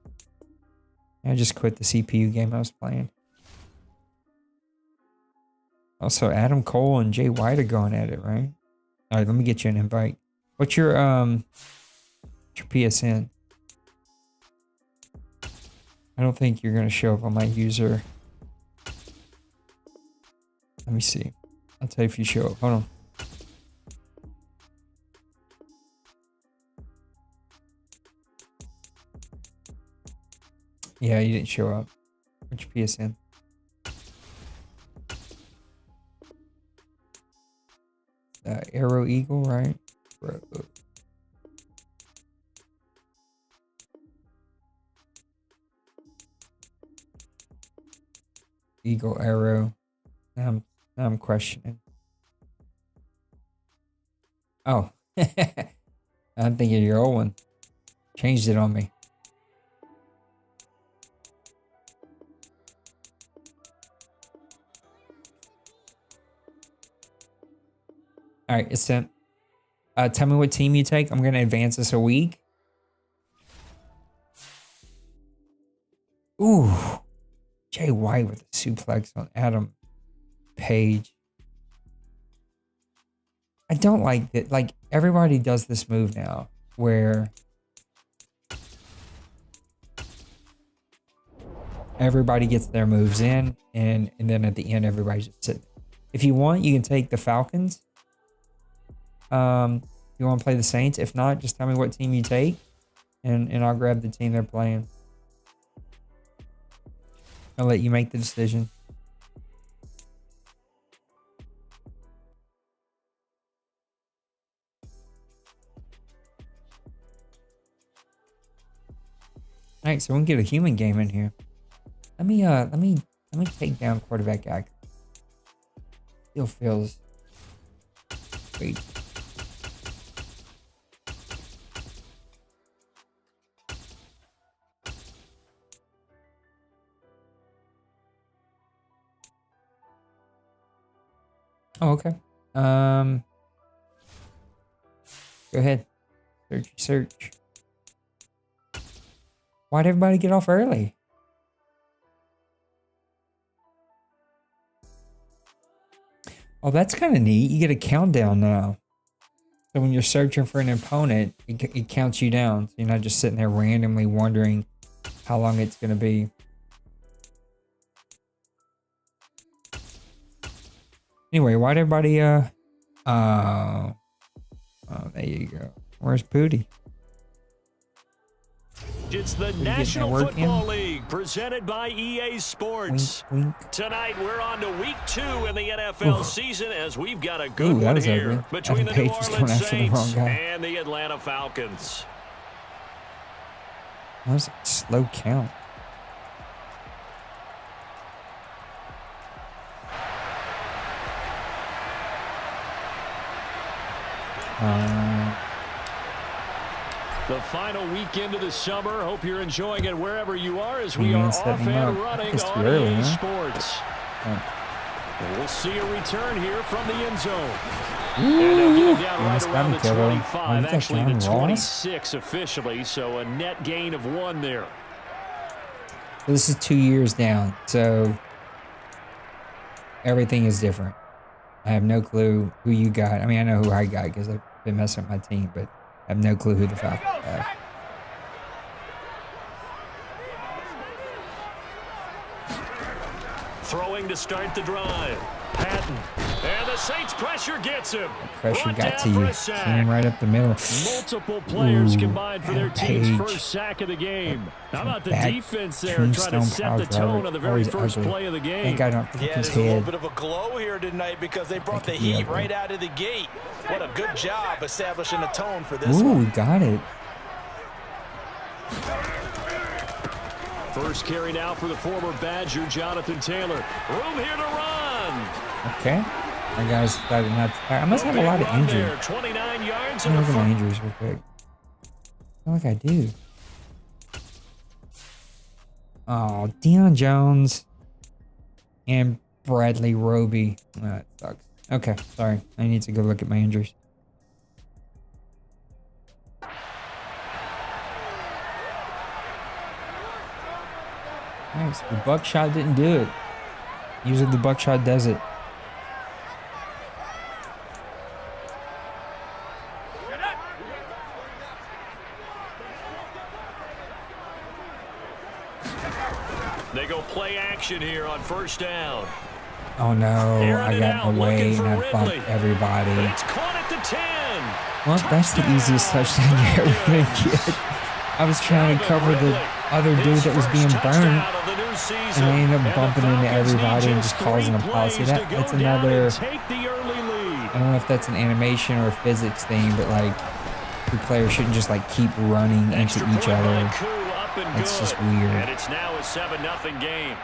I just quit the CPU game I was playing. Also, Adam Cole and Jay White are going at it, right? All right, let me get you an invite. What's your PSN? I don't think you're gonna show up on my user. Let me see. I'll tell you if you show up. Hold on. Yeah, you didn't show up. What's your PSN? Arrow Eagle, right? Eagle Arrow. Now I'm questioning. Oh, I'm thinking your old one. Changed it on me. All right, it's sent. Tell me what team you take. I'm gonna advance this a week. Ooh, Jay White with a suplex on Adam Page. I don't like that. Like, everybody does this move now where everybody gets their moves in, and then at the end, everybody just sits. If you want, you can take the Falcons. You want to play the Saints? If not, just tell me what team you take, and I'll grab the team they're playing. I'll let you make the decision. All right, so we can get a human game in here. Let me take down quarterback accuracy. Still feels great. Oh, okay. Go ahead. Search. Why'd everybody get off early? Oh, that's kind of neat. You get a countdown now. So when you're searching for an opponent, it counts you down. So you're not just sitting there randomly wondering how long it's going to be. Anyway, why'd everybody, oh, there you go. Where's Pooty? It's the National Football League presented by EA Sports. Wink. Tonight we're on to week 2 in the NFL season as we've got a good Ooh, one was here ugly. between the New Page was going Orleans after the wrong Saints guy. and the Atlanta Falcons. That was a slow count. The final weekend of the summer. Hope you're enjoying it wherever you are as we are Man, off setting and up. running It's too on early, EA huh? Sports. Oh. And we'll see a return here from the end zone. And they'll get it down right around the 25, actually the 26 officially, so a net gain of 1 there. This is 2 years down, so everything is different. I have no clue who you got. I mean, I know who I got because I've been messing with my team, but I have no clue who the Falcons have. Throwing to start the drive. Patton. And the Saints pressure gets him. Pressure got to you. Came right up the middle. Multiple players Ooh, combined for their team's Page. first sack of the game. How about the Bad defense there trying to tombstone set the power tone driver. on the very Always first ugly. play of the game? Thank God I don't Yeah, hit his there's a little head. bit of a glow here tonight because they brought the could be heat ugly. right out of the gate. What a good job establishing a tone for this Ooh, one. we got it. First carry now for the former Badger, Jonathan Taylor. Room here to run. Okay. My guys decided not to. I must have a lot of Run injuries. there, 29 yards Let me and look a at my first. injuries real quick. I feel like I do. Oh, Deion Jones and Bradley Roby. Oh, that sucks. Okay, sorry. I need to go look at my injuries. Nice. The buckshot didn't do it. Usually the buckshot does it. They go play action here on first down. Oh no, Airing I it got out, in the way looking and for I bumped Ridley. everybody. It's caught at the 10. Well, that's the easiest touchdown you're ever going to get. I was trying to cover the other dude that was being burned, and I ended up bumping into everybody and just causing a pause. See, that's another, I don't know if that's an animation or a physics thing, but like, the players shouldn't just like keep running into each other. That's just weird. And it's now a 7-0 game.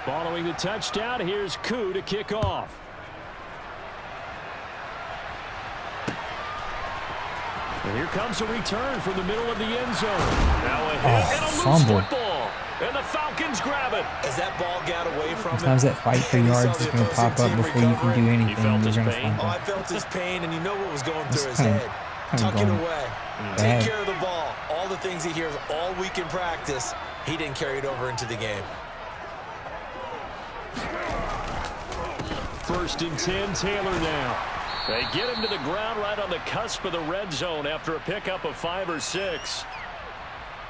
Following the touchdown, here's Koo to kick off. And here comes a return from the middle of the end zone. Now a hit and a loose fumble. football. And the Falcons grab it. As that ball got away from Sometimes him, that fight for he saw yards the is going to opposing pop up team before you can do recovering. anything. felt You're his going to pain? Oh, I fumble. felt his pain, and you know what was going It's through his kinda- head. kinda Tuck it going away. bad. Take care of the ball. All the things he hears all week in practice, he didn't carry it over into the game. First and 10, Taylor now. They get him to the ground right on the cusp of the red zone after a pickup of 5 or 6.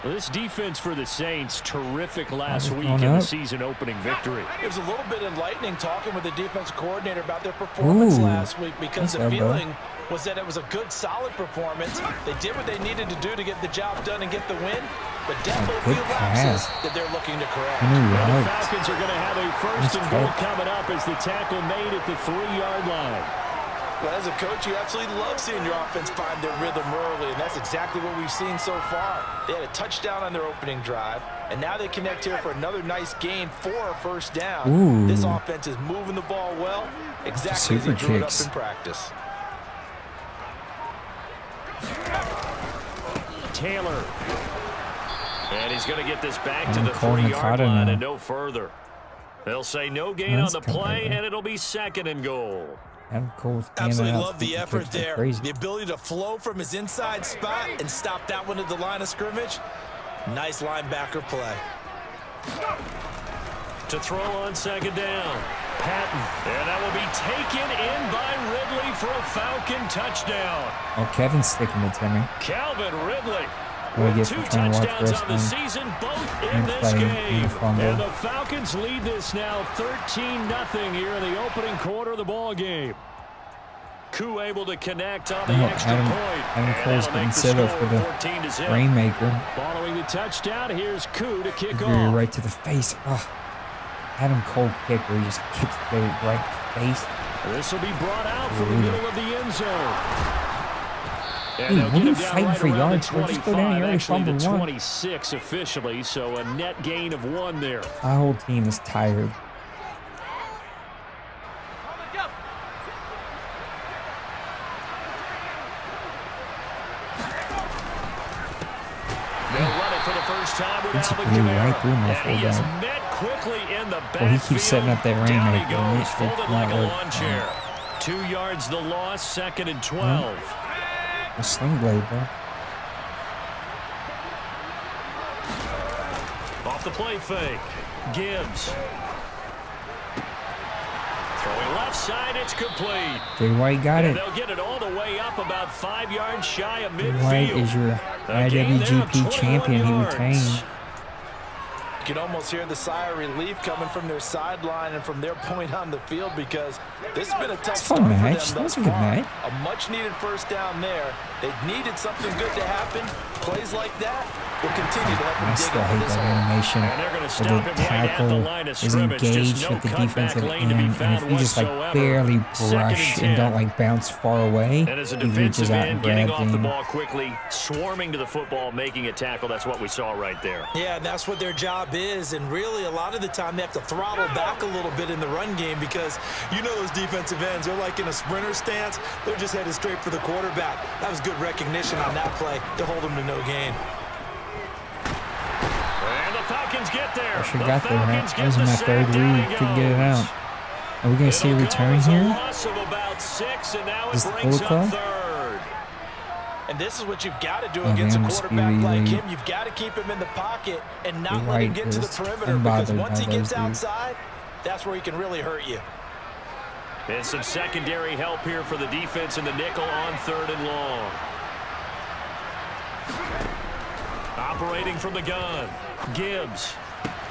Well, this defense for the Saints, terrific last week in the season-opening victory. It was a little bit enlightening talking with the defense coordinator about their performance last week because the feeling was that it was a good, solid performance. They did what they needed to do to get the job done and get the win, but definitely good lapses pass. that they're looking to correct. The Falcons are going to have a first and goal good. coming up as the tackle made at the 3-yard line. Well, as a coach, you absolutely love seeing your offense find their rhythm early, and that's exactly what we've seen so far. They had a touchdown on their opening drive, and now they connect here for another nice gain for a first down. Ooh. This offense is moving the ball well, exactly as they Super drew it up kicks. in practice. Taylor. And he's going to get this back to And the Cole 3-yard Nakata line now. and no further. They'll say no gain on That's the come play, back. and it'll be 2nd and goal. Adam Cole Absolutely handing out love the 50 effort kicks like there. crazy. The ability to flow from his inside spot and stop that one at the line of scrimmage. Nice linebacker play. To throw on 2nd down. Patton. And that will be taken in by Ridley for a Falcon touchdown. Oh, Kevin's sticking it to me. Calvin Ridley. What I get Two for trying to watch touchdowns on the wrestling. season, both in And this play game. and fumble. And the Falcons lead this now 13-0 here in the opening quarter of the ball game. Koo able to connect on the extra point. Adam And Cole's that'll getting make the set up score for the 14-0. Rainmaker. Following the touchdown, here's Koo to kick Very off. right to the face. Oh, Adam Cole kicker. He just kicks the right face. This will be brought out from the middle of the end zone. Hey, what are you fighting for yards for? Just go down here and Actually, the fumble one. 26 officially, so a net gain of 1 there. My whole team is tired. They'll run it for the first time with It's Alvin blew Kamara. right through my And he is fullback. met quickly in the backfield. Well, he keeps setting up that Down Rainmaker, he and goes, it's folded not like a working. lawn chair. 2 yards the loss, 2nd and 12. A sling blade, though. Off the play fake. Gibbs. Throwing left side, it's complete. Jay White got And it. they'll get it all the way up about 5 yards shy of Jay White midfield. is your A gain there of IWGP 21 champion. He yards. retained. You can almost hear the sigh of relief coming from their sideline and from their point on the field because this has been a tough It's a fun start match. for That them was thus a good far. match. A much-needed first down there. They needed something good to happen. Plays like that will continue to help them I dig still out hate this that hole. animation And they're going to where stop the him right at the tackle line of is scrimmage. engaged Just no with the cutback defensive lane to end, be and found if you just like whatsoever. barely 2nd brush and and don't 10. like bounce far away, And as a he reaches defensive out end, and getting grabs off the him. ball quickly, swarming to the football, making a tackle. That's what we saw right there. Yeah, and that's what their job is, and really a lot of the time they have to throttle back a little bit in the run game because you know those defensive ends, they're like in a sprinter stance. They're just headed straight for the quarterback. That was good recognition on that play to hold them to no gain. And the Falcons get there. I should The got there. Falcons That get was the my sack. third Down read. he Couldn't get it goes. out. Are we going to see a It'll return go as a here? loss of about 6, and now Is it the brings Bullet up Club? 3rd. And this is what you've got to do Oh, against man, a the quarterback speedy like lead. him. You've got to keep him in the pocket and not Jay let him White get to the is perimeter because unbothered once by he gets those dudes. outside, that's where he can really hurt you. And some secondary help here for the defense in the nickel on 3rd and long. Operating from the gun. Gibbs.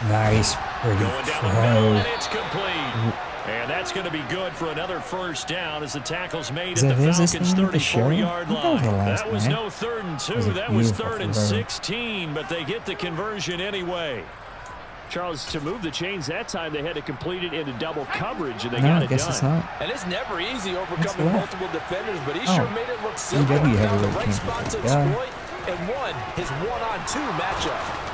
Nice. Pretty Going down the middle, throw. and it's complete. And that's going to be good for another first down as the tackle's made Is at the that his Falcons' thing with the show? 34-yard I thought it was line. the last That was man. no 3rd and 2. was a That was beautiful 3rd and throw. 16, but they get the conversion anyway. Charles, to move the chains that time, they had to complete it into double coverage, and they No, got I it guess done. it's not. And it's never easy overcoming What's left? multiple defenders, but he Oh. sure made it look simple. EW He found the heavyweight right champion. spot to Yeah. exploit and won his one-on-two matchup.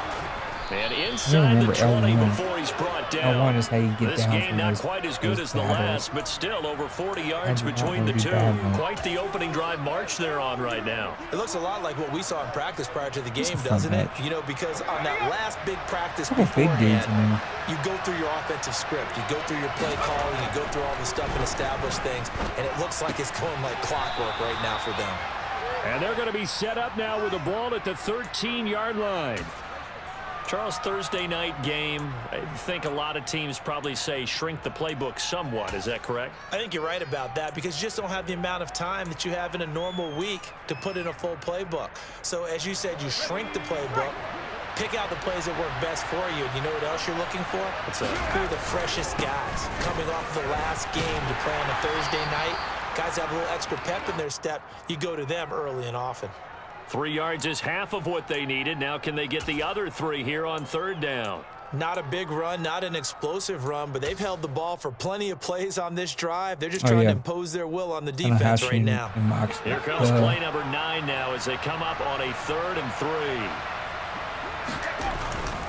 And I inside remember the 20 L1. before he's brought down. L1 is how you get This down game from not those- quite as good those as the battles. last, but still over 40 yards That'd between the be two. bad, man. Quite the opening drive march they're on right now. It looks a lot like what we saw in practice prior to the It's a game, fun doesn't it? match. You know, because on that last big practice Couple big dudes in beforehand, there. you go through your offensive script, you go through your play calling, you go through all the stuff and establish things, and it looks like it's going like clockwork right now for them. And they're going to be set up now with the ball at the 13-yard line. Charles, Thursday night game, I think a lot of teams probably say shrink the playbook somewhat. Is that correct? I think you're right about that because you just don't have the amount of time that you have in a normal week to put in a full playbook. So as you said, you shrink the playbook, pick out the plays that work best for you. And you know what else you're looking for? Who are the freshest guys coming off the last game to play on a Thursday night? Guys have a little extra pep in their step. You go to them early and often. 3 yards is half of what they needed. Now can they get the other 3 here on 3rd down? Not a big run, not an explosive run, but they've held the ball for plenty of plays on this drive. They're just Oh, trying yeah. to impose their will on the Kinda defense right hashing now. and mocks. Here comes play number 9 now as they come up on a 3rd and 3.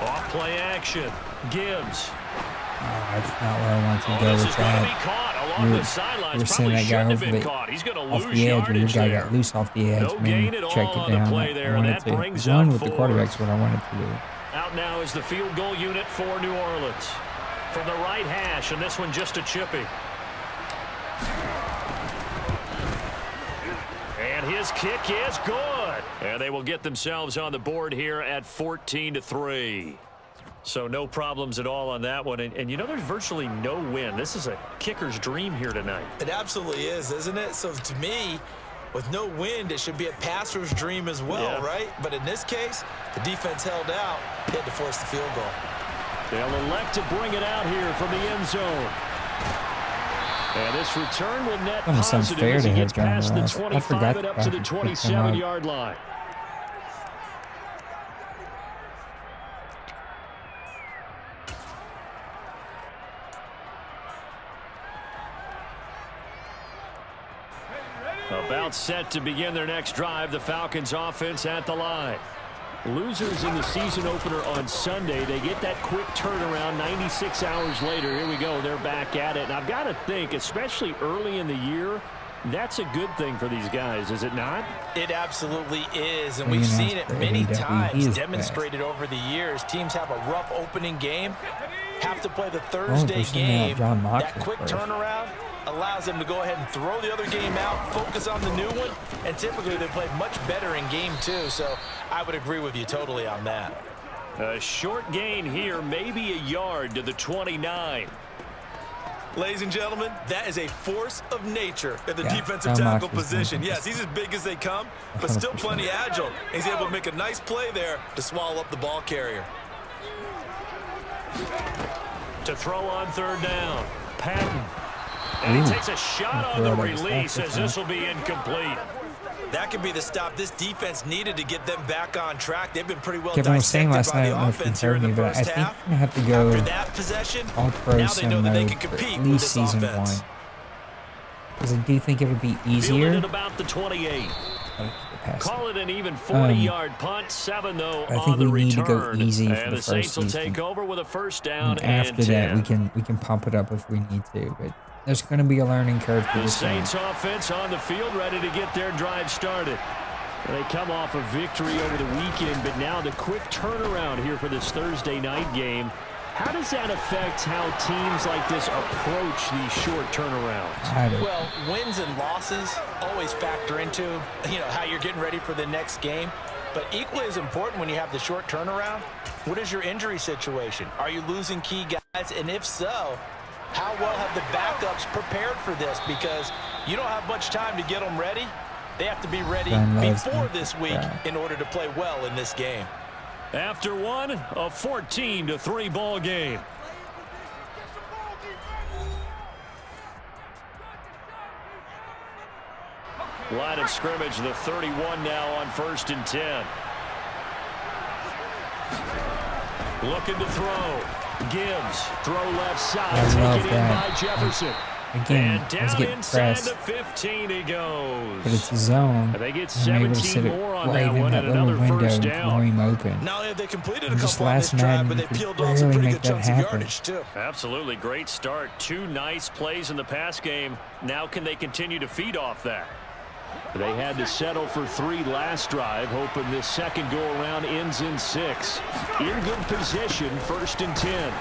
Off play action. Gibbs. Oh, that's not where I want to go This with is going to be that. caught. A along You're the sidelines. We're seeing Probably that guy shouldn't have over been the, caught. He's going to off lose the edge, or your yardage guy there. got loose off the edge. No Man, gain at check all it on the down. play I there, and wanted that to brings run up with the 4. quarterback's what I wanted to do. Out now is the field goal unit for New Orleans. From the right hash, and this one just a chippy. And his kick is good. And they will get themselves on the board here at 14-3. So no problems at all on that one. And you know, there's virtually no win. This is a kicker's dream here tonight. It absolutely is, isn't it? So to me, with no wind, it should be a passer's dream as well, right? But in this case, the defense held out. They had to force the field goal. They'll elect to bring it out here from the end zone. And this return will net Almost positive unfair as to he have gets past the John Ross. I 25 forgot and up that to the I picked him up. 27-yard line. About set to begin their next drive, the Falcons offense at the line. Losers in the season opener on Sunday, they get that quick turnaround 96 hours later. Here we go, they're back at it. And I've got to think, especially early in the year, that's a good thing for these guys, is it not? It absolutely is, and we've seen it many times demonstrated over the years. Teams have a rough opening game, have to play the Thursday game. That quick turnaround allows them to go ahead and throw the other game out, focus on the new one, and typically they play much better in game 2. So I would agree with you totally on that. A short gain here, maybe a yard to the 29. Ladies and gentlemen, that is a force of nature in the defensive tackle position. Yes, he's as big as they come, but still plenty agile. He's able to make a nice play there to swallow up the ball carrier. To throw on third down, Patton. And he takes a shot on the release as this will be incomplete. That could be the stop this defense needed to get them back on track. They've been pretty well Kevin was saying dissected last by night, I the don't know if offense you here in heard the me, but I first think I'm half. going to have to go After that possession, all pro now they know that they can for compete at with least this season offense. 1. Because I do think it would be easier. Fielded at about the 28. Call it an even 40-yard punt. 7, though, on the return. I think we need to go easy for and the the Saints first will season. take over with a first down And after and 10. that, we can pump it up if we need to. But there's going to be a learning curve for The this game. Saints offense on the field, ready to get their drive started. They come off a victory over the weekend, but now the quick turnaround here for this Thursday night game. How does that affect how teams like this approach these short turnarounds? Well, wins and losses always factor into, how you're getting ready for the next game. But equally as important when you have the short turnaround, what is your injury situation? Are you losing key guys? And if so, how well have the backups prepared for this? Because you don't have much time to get them ready. They have to be ready before this week in order to play well in this game. After one, a 14-3 ball game. Line of scrimmage, the 31 now on 1st and 10. Looking to throw. Gibbs, throw left side, taken in by Jefferson. Again, and let's down get inside pressed. the 15 he goes. But it's a zone. And they get I'm able to 17 sit it more on right that in one that and little another window first and down. throw him open. Not only have they completed a And just couple on this last drive, Madden, but they you could peeled off some barely pretty make good that chunks of happen. yardage, too. Absolutely great start. 2 nice plays in the pass game. Now can they continue to feed off that? They had to settle for 3 last drive, hoping this second go-around ends in 6. In good position, 1st and 10.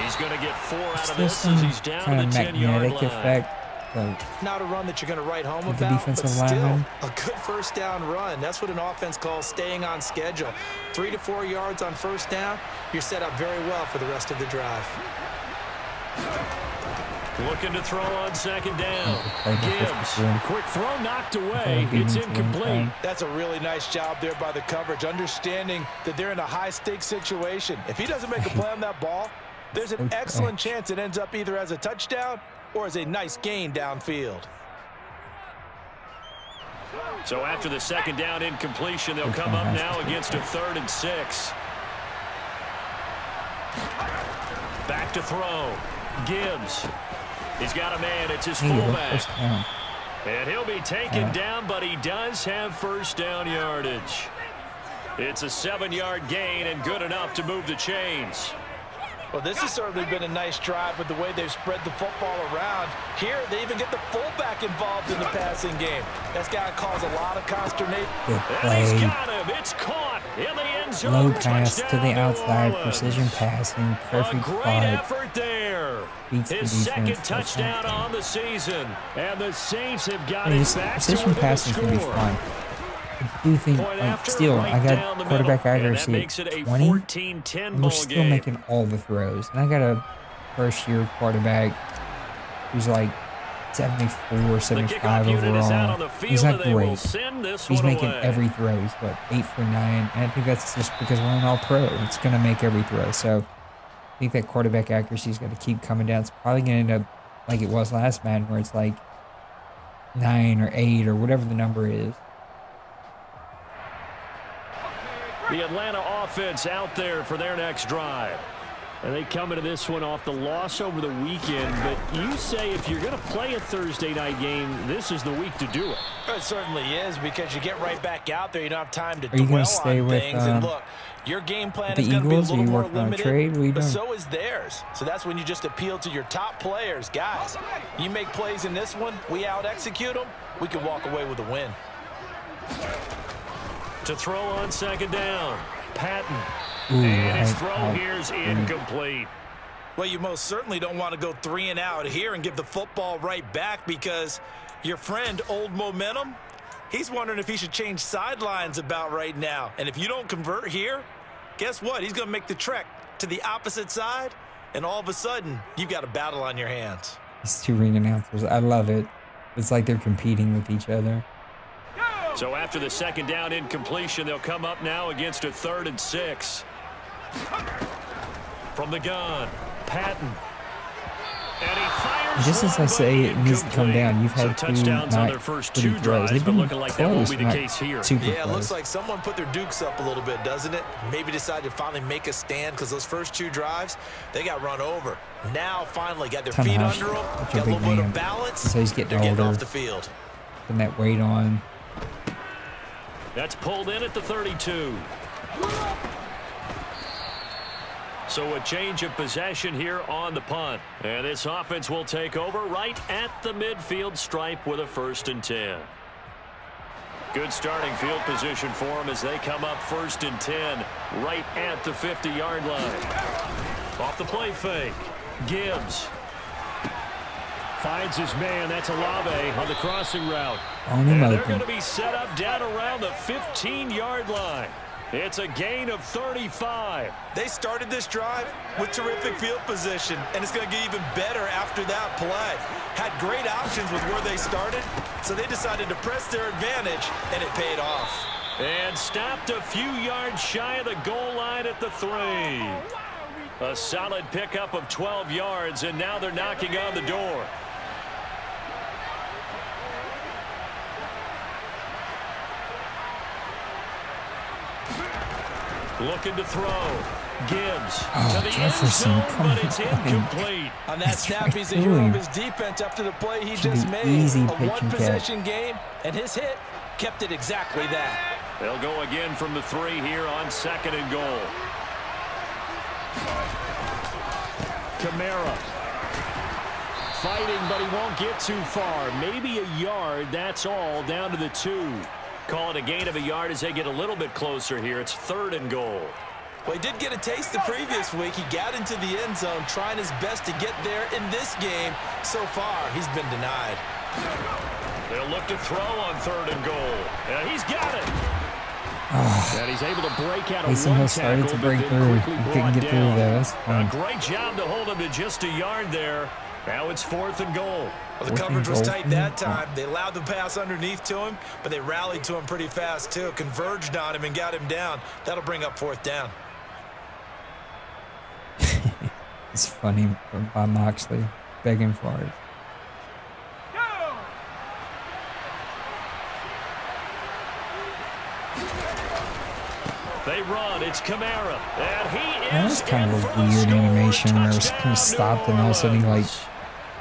He's going to get 4 out of There's this as he's down to the 10-yard line. effect. Not a run that you're going to write home With the about, defensive but still lineman. a good first down run. That's what an offense calls staying on schedule. 3 to 4 yards on first down, you're set up very well for the rest of the drive. Looking to throw on second down. Gibbs, quick throw knocked away. It's incomplete. That's a really nice job there by the coverage, understanding that they're in a high-stakes situation. If he doesn't make a play on that ball, there's an excellent chance it ends up either as a touchdown or as a nice gain downfield. So after the second down incompletion, they'll come up now against a 3rd and 6. Back to throw. Gibbs. He's got a man. It's his fullback. And he'll be taken down, but he does have first down yardage. It's a 7-yard gain and good enough to move the chains. Well, this has certainly been a nice drive with the way they've spread the football around. Here, they even get the fullback involved in the passing game. That's got to cause a lot of consternation. Good And he's play. got him. It's caught in the end zone. Low pass to Touchdown, the New outside. Orleans. Precision passing. A Perfect great spot. effort there. Beats the His defense. second touchdown on the season. And the Saints have got Hey, it this back to precision within a passing is going to be score. fun. I do think, Point like, after, still, right I down got the quarterback middle, and that accuracy makes at it a 20. 14-10 And we're ball still game. making all the throws. And I got a first-year quarterback who's like 74, The 75 kickoff unit is out on overall. the field, He's not and they will great. send this He's one making away. every throw. He's, what, 8 for 9. And I think that's just because we're an all-pro. It's going to make every throw. So I think that quarterback accuracy is going to keep coming down. It's probably going to end up like it was last Madden, where it's like 9 or 8 or whatever the number is. The Atlanta offense out there for their next drive. And they come into this one off the loss over the weekend. But you say if you're going to play a Thursday night game, this is the week to do it. It certainly is, because you get right back out there. You don't have time to Are you dwell gonna stay on with, things. And look, your game plan the is going to be a Eagles? Are little you more working on a limited, trade? What are you but doing? so is theirs. So that's when you just appeal to your top players. Guys, you make plays in this one, we out-execute them, we can walk away with a win. To throw on second down, Patton. Ooh, And his throw I- here's incomplete. Well, you most certainly don't want to go 3 and out here and give the football right back, because your friend, Old Momentum, he's wondering if he should change sidelines about right now. And if you don't convert here, guess what? He's going to make the trek to the opposite side, and all of a sudden, you've got a battle on your hands. These two ring announcers. I love it. It's like they're competing with each other. So after the second down incompletion, they'll come up now against a 3rd and 6. From the gun, Patton. And he fires Just as I one, say but it needs to come incomplete. down, you've So had two touchdowns on their not first pretty 2 throws. drives, They've but been looking like that won't close, be the not case here. super Yeah, it close. looks like someone put their dukes up a little bit, doesn't it? Maybe decided to finally make a stand, because those first 2 drives, they got run over. Now, finally, got their feet Tanahashi, under them, such a got a big little bit man. of balance. So he's getting They're getting older. off the field. Putting that weight on. That's pulled in at the 32. So a change of possession here on the punt. And this offense will take over right at the midfield stripe with a 1st and 10. Good starting field position for them as they come up 1st and 10 right at the 50-yard line. Off the play fake. Gibbs finds his man. That's Olave on the crossing route. On him And they're open. going to be set up down around the 15-yard line. It's a gain of 35. They started this drive with terrific field position, and it's going to get even better after that play. Had great options with where they started, so they decided to press their advantage, and it paid off. And stopped a few yards shy of the goal line at the 3. A solid pickup of 12 yards, and now they're knocking on the door. Looking to throw. Gibbs to the Jefferson, end zone, come but it's on. incomplete. On that That's snap, right he's a through hero him. of his defense after the play he Should just be made. easy A pitch and one-possession game, and his hit kept it exactly that. They'll go again from the 3 here on 2nd and goal. Kamara fighting, but he won't get too far. Maybe a yard, that's all, down to the 2. Call it a gain of a yard as they get a little bit closer here. It's 3rd and goal. Well, he did get a taste the previous week. He got into the end zone, trying his best to get there in this game. So far, he's been denied. They'll look to throw on 3rd and goal. And he's got it. And he's able to break out a Taysom Hill started to break through. He couldn't get through though. That's fine. A great job to hold him to just a yard there. Now it's 4th and goal. Well, the coverage was tight that time. They allowed the pass underneath to him, but they rallied to him pretty fast, too. Converged on him and got him down. That'll bring up 4th down. It's funny by Moxley begging for it. They run. It's Kamara. And he That is was kind in of for a the weird score. animation where it was Touchdown, kind of stopped New and all of a sudden he like Orleans.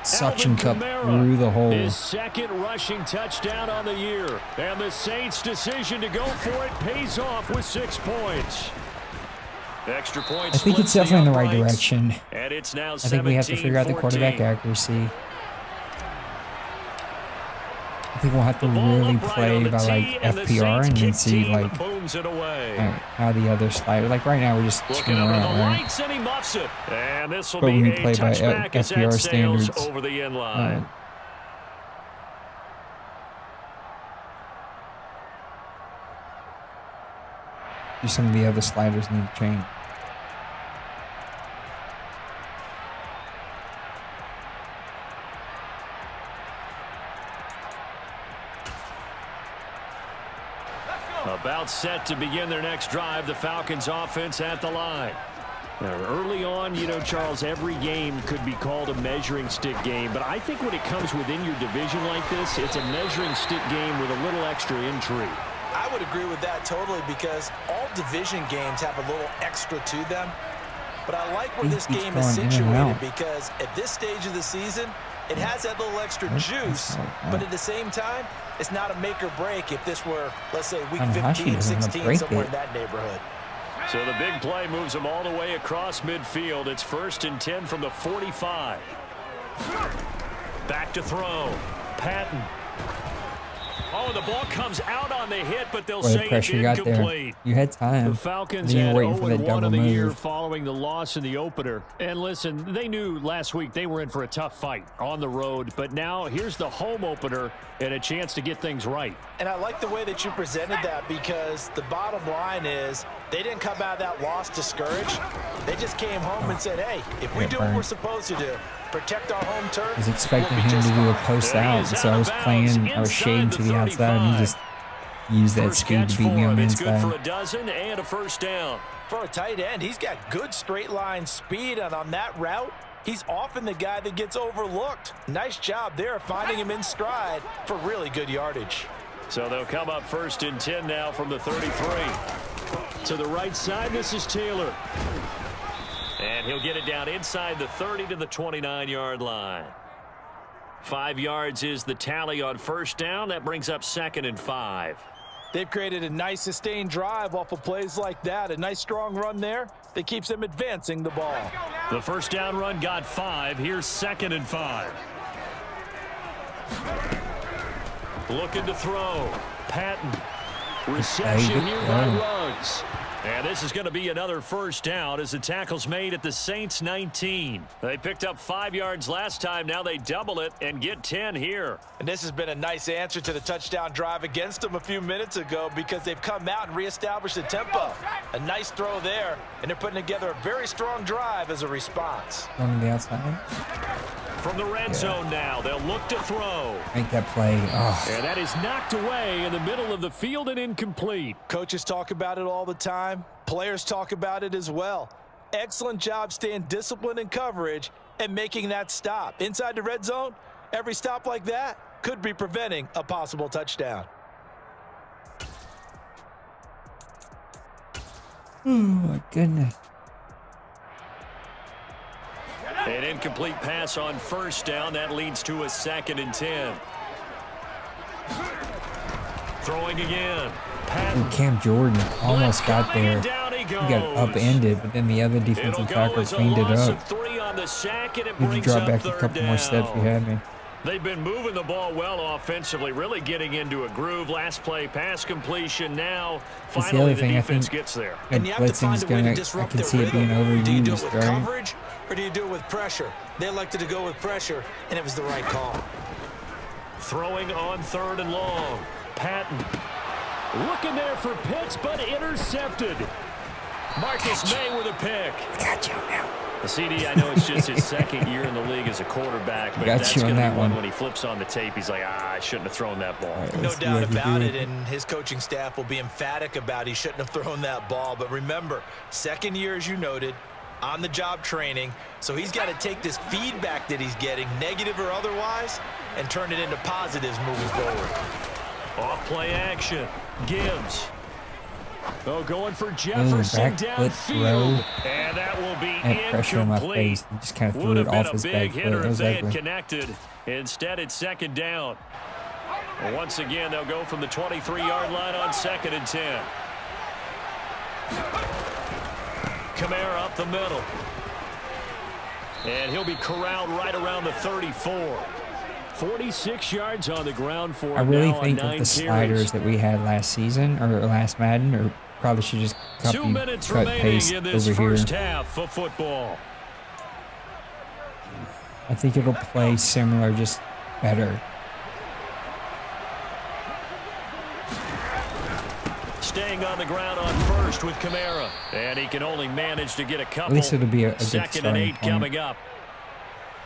suction Alvin cup Kamara, through the hole. His 2nd rushing touchdown on the year. And the Saints' decision to go for it pays off with 6 points. Extra point. I think it's definitely in the right uprights. direction. And it's now I think we have to figure out the quarterback 17-14. accuracy. I think we'll have to really play by like FPR and then see like how the other slide. Like right now we're just Looking screwing over the around, right? lights, and he muffs it. And this will But be when you a play by touchback as that FPR sails standards, over the end line. some of the other sliders need to change. About set to begin their next drive, the Falcons offense at the line. Now, early on, you know, Charles, every game could be called a measuring stick game, but I think when it comes within your division like this, it's a measuring stick game with a little extra intrigue. I would agree with that totally because all division games have a little extra to them. But I like where this game is situated because at this stage of the season, it has that little extra juice, but at the same time, it's not a make or break if this were, let's say, week 15, 16, somewhere in that neighborhood. So the big play moves them all the way across midfield. It's 1st and 10 from the 45. Back to throw. Patton. Oh, the ball comes out on the hit, but they'll say it's incomplete. You had time. The Falcons had had 0-1 of the year following the loss in the opener. And listen, they knew last week they were in for a tough fight on the road. But now here's the home opener and a chance to get things right. And I like the way that you presented that because the bottom line is they didn't come out of that loss discouraged. They just came home and said, hey, if we do what we're supposed to do, protect our home turf. I was expecting him to do a post out, so I was shading to the outside, and he just used that speed to beat me on the inside. Good for a dozen and a first down. For a tight end, he's got good straight line speed, and on that route, he's often the guy that gets overlooked. Nice job there finding him in stride for really good yardage. So they'll come up 1st and 10 now from the 33. To the right side, this is Taylor. And he'll get it down inside the 30 to the 29-yard line. 5 yards is the tally on first down. That brings up 2nd and 5. They've created a nice sustained drive off of plays like that. A nice strong run there that keeps them advancing the ball. The first down run got 5. Here's 2nd and 5. Looking to throw. Patton. Reception here by Ruggs. And this is going to be another first down as the tackle's made at the Saints 19. They picked up 5 yards last time. Now they double it and get 10 here. And this has been a nice answer to the touchdown drive against them a few minutes ago because they've come out and reestablished the tempo. A nice throw there, and they're putting together a very strong drive as a response. On the outside. From the red zone now, they'll look to throw. Make that play. Oh. And that is knocked away in the middle of the field and incomplete. Coaches talk about it all the time. Players talk about it as well. Excellent job staying disciplined in coverage and making that stop. Inside the red zone, every stop like that could be preventing a possible touchdown. Oh, my goodness. An incomplete pass on first down. That leads to a 2nd and 10. Throwing again. Patton. Cam Jordan almost got there. He got upended, but then the other defensive tackle cleaned it up. If you drop back a couple more steps, you had me. They've been moving the ball well offensively, really getting into a groove. Last play, pass completion. Now, finally, the defense gets there. And you have to find a way to disrupt their rhythm. Do you do it with coverage or do you do it with pressure? They elected to go with pressure, and it was the right call. Throwing on 3rd and long. Patton. Looking there for Pitts, but intercepted. Marcus May with a pick. Got you now. The CD, I know it's just his 2nd year in the league as a quarterback, but that's going to be one when he flips on the tape. He's like, I shouldn't have thrown that ball. Right, no doubt about it, and his coaching staff will be emphatic about he shouldn't have thrown that ball. But remember, 2nd year, as you noted, on-the-job training, so he's got to take this feedback that he's getting, negative or otherwise, and turn it into positives moving forward. Off play action. Gibbs. Oh, going for Jefferson downfield. And that will be incomplete. Pressure on my face. He just kind of threw it off his back foot. It was ugly. Connected. Instead, it's 2nd down. And once again, they'll go from the 23-yard line on 2nd and 10. Kamara up the middle. And he'll be corralled right around the 34. 46 yards on the ground for him. I really now think on 9 that the carries. sliders that we had last season or last Madden, or probably should just 2 minutes cut remaining paste in this over first here. half of football. I think it'll play similar, just better. Staying on the ground on first with Kamara. And he can only manage to get a couple. At least it'll be a good Second and 8 starting coming point. up.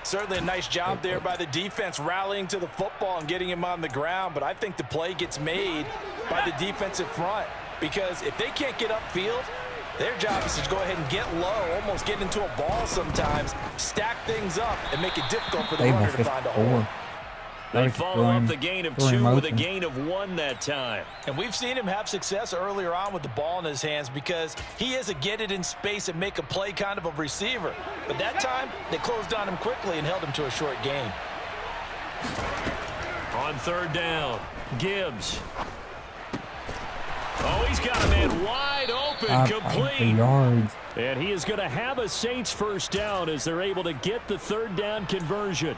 Certainly a nice job there by the defense rallying to the football and getting him on the ground, but I think the play gets made by the defensive front because if they can't get upfield, their job is to go ahead and get low, almost get into a ball sometimes, stack things up, and make it difficult for the runner to find a hole. They follow up the gain of 2 with a gain of 1 that time. And we've seen him have success earlier on with the ball in his hands because he is a get it in space and make a play kind of a receiver. But that time, they closed on him quickly and held him to a short gain. On third down, Gibbs. Oh, he's got a man wide open, complete. Yards. And he is going to have a Saints first down as they're able to get the third down conversion.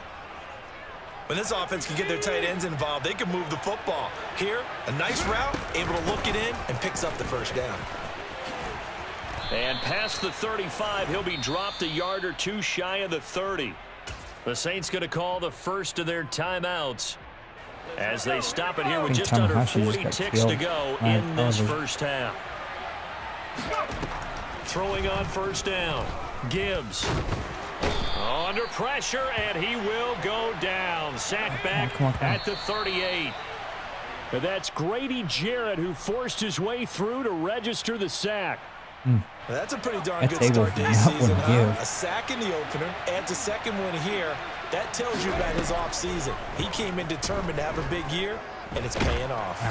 When this offense can get their tight ends involved, they can move the football. Here, a nice route, able to look it in, and picks up the first down. And past the 35, he'll be dropped a yard or two shy of the 30. The Saints going to call the first of their timeouts as they stop it here with just under 40 ticks to go in this first half. Throwing on first down, Gibbs. Under pressure, and he will go down. Sacked back at the 38. And that's Grady Jarrett who forced his way through to register the sack. That's a pretty darn good start to the season, huh? Give. A sack in the opener, adds a second one here. That tells you about his offseason. He came in determined to have a big year, and it's paying off.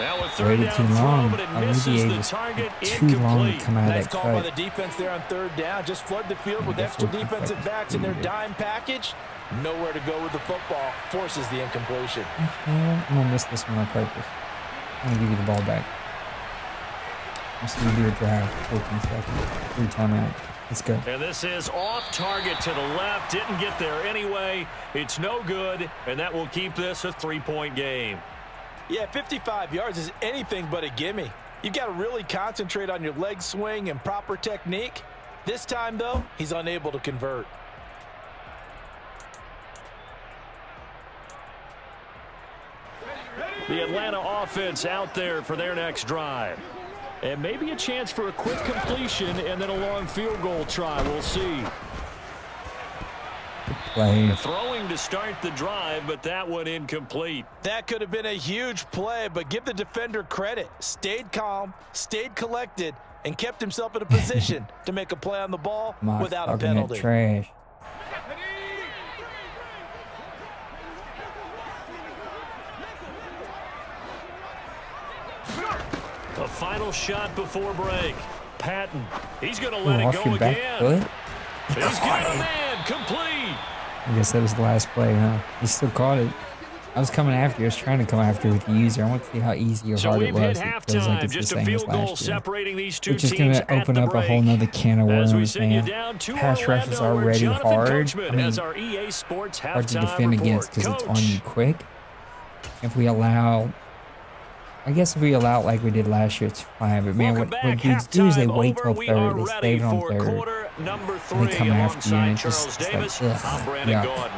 Now a third Waited too down long. throw, but it misses the target. Incomplete. Nice call by the defense there on third down. Just flood the field with extra defensive backs in their dime package. Nowhere to go with the football. Forces the incompletion. I'm going to miss this one on purpose. I'm going to give you the ball back. Let's do a drive. 14 seconds. 3 timeout. Let's go. And this is off target to the left. Didn't get there anyway. It's no good, and that will keep this a 3-point game. Yeah, 55 yards is anything but a gimme. You've got to really concentrate on your leg swing and proper technique. This time, though, he's unable to convert. The Atlanta offense out there for their next drive. And maybe a chance for a quick completion and then a long field goal try. We'll see. Play. Throwing to start the drive, but that one incomplete. That could have been a huge play, but give the defender credit. Stayed calm, stayed collected, and kept himself in a position to make a play on the ball without a penalty. Trash. The final shot before break. Patton. He's going to let it go again. Good. He's got a man. Complete. I guess that was the last play, huh? He still caught it. I was coming after you. I was trying to come after you with the user. I want to see how easy or hard it was. It feels like it's just the a same as field goal last year. separating these two Which is teams going to open up a whole nother can of worms, man. Pass rush is already hard. I mean, hard to defend against because it's on you quick. If we allow... I guess if we allow it like we did last year, it's fine. But man, what dudes do is they wait till third. They save it on third. And they come after you, and it's just like, yuck.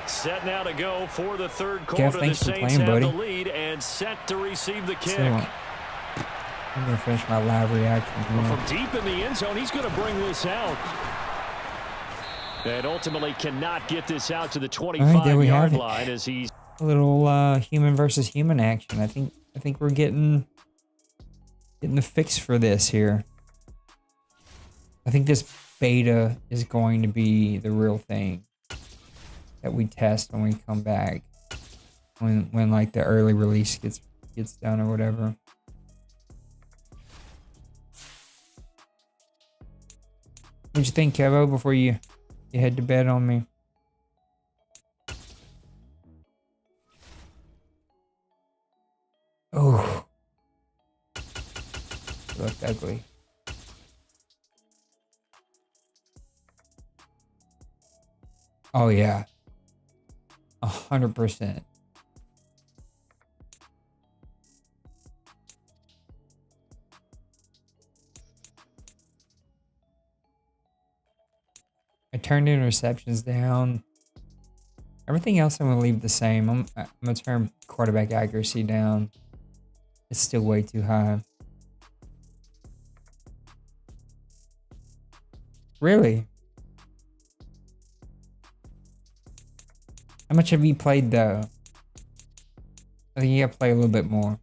Set now to go for the third quarter. The Saints have the lead and set to receive the kick. I'm going to finish my live reaction here. From deep in the end zone, he's going to bring this out. And ultimately cannot get this out to the 25-yard line as he's... A little human versus human action. I think we're getting the fix for this here. I think this beta is going to be the real thing that we test when we come back. When like the early release gets done or whatever. What'd you think, Kevo, before you head to bed on me? Oh, looked ugly. Oh yeah. 100%. I turned interceptions down. Everything else I'm gonna leave the same. I'm gonna turn quarterback accuracy down. It's still way too high. Really? How much have you played though? I think you gotta play a little bit more.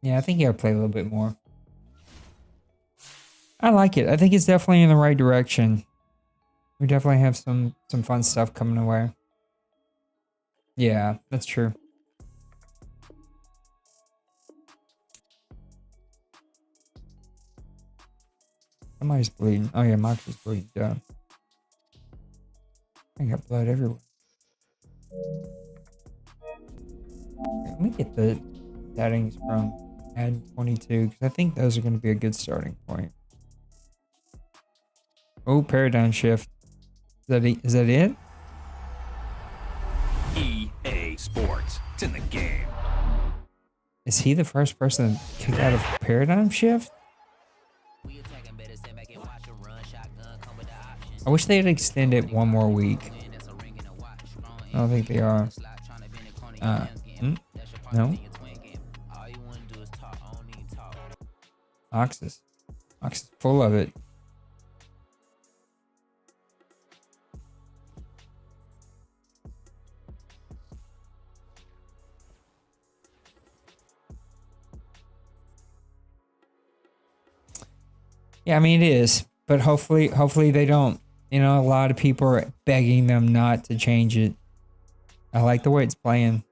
Yeah, I think you gotta play a little bit more. I like it. I think it's definitely in the right direction. We definitely have some fun stuff coming away. Yeah, that's true. Somebody's bleeding. Oh yeah, Max is bleeding. Duh. I got blood everywhere. Let me get the settings from Madden 22 because I think those are going to be a good starting point. Oh, paradigm shift. Is that it? EA Sports. It's in the game. Is he the first person to kick out of paradigm shift? I wish they had extended one more week. I don't think they are. No. Ox is full of it. Yeah, I mean it is, but hopefully they don't. You know, a lot of people are begging them not to change it. I like the way it's playing.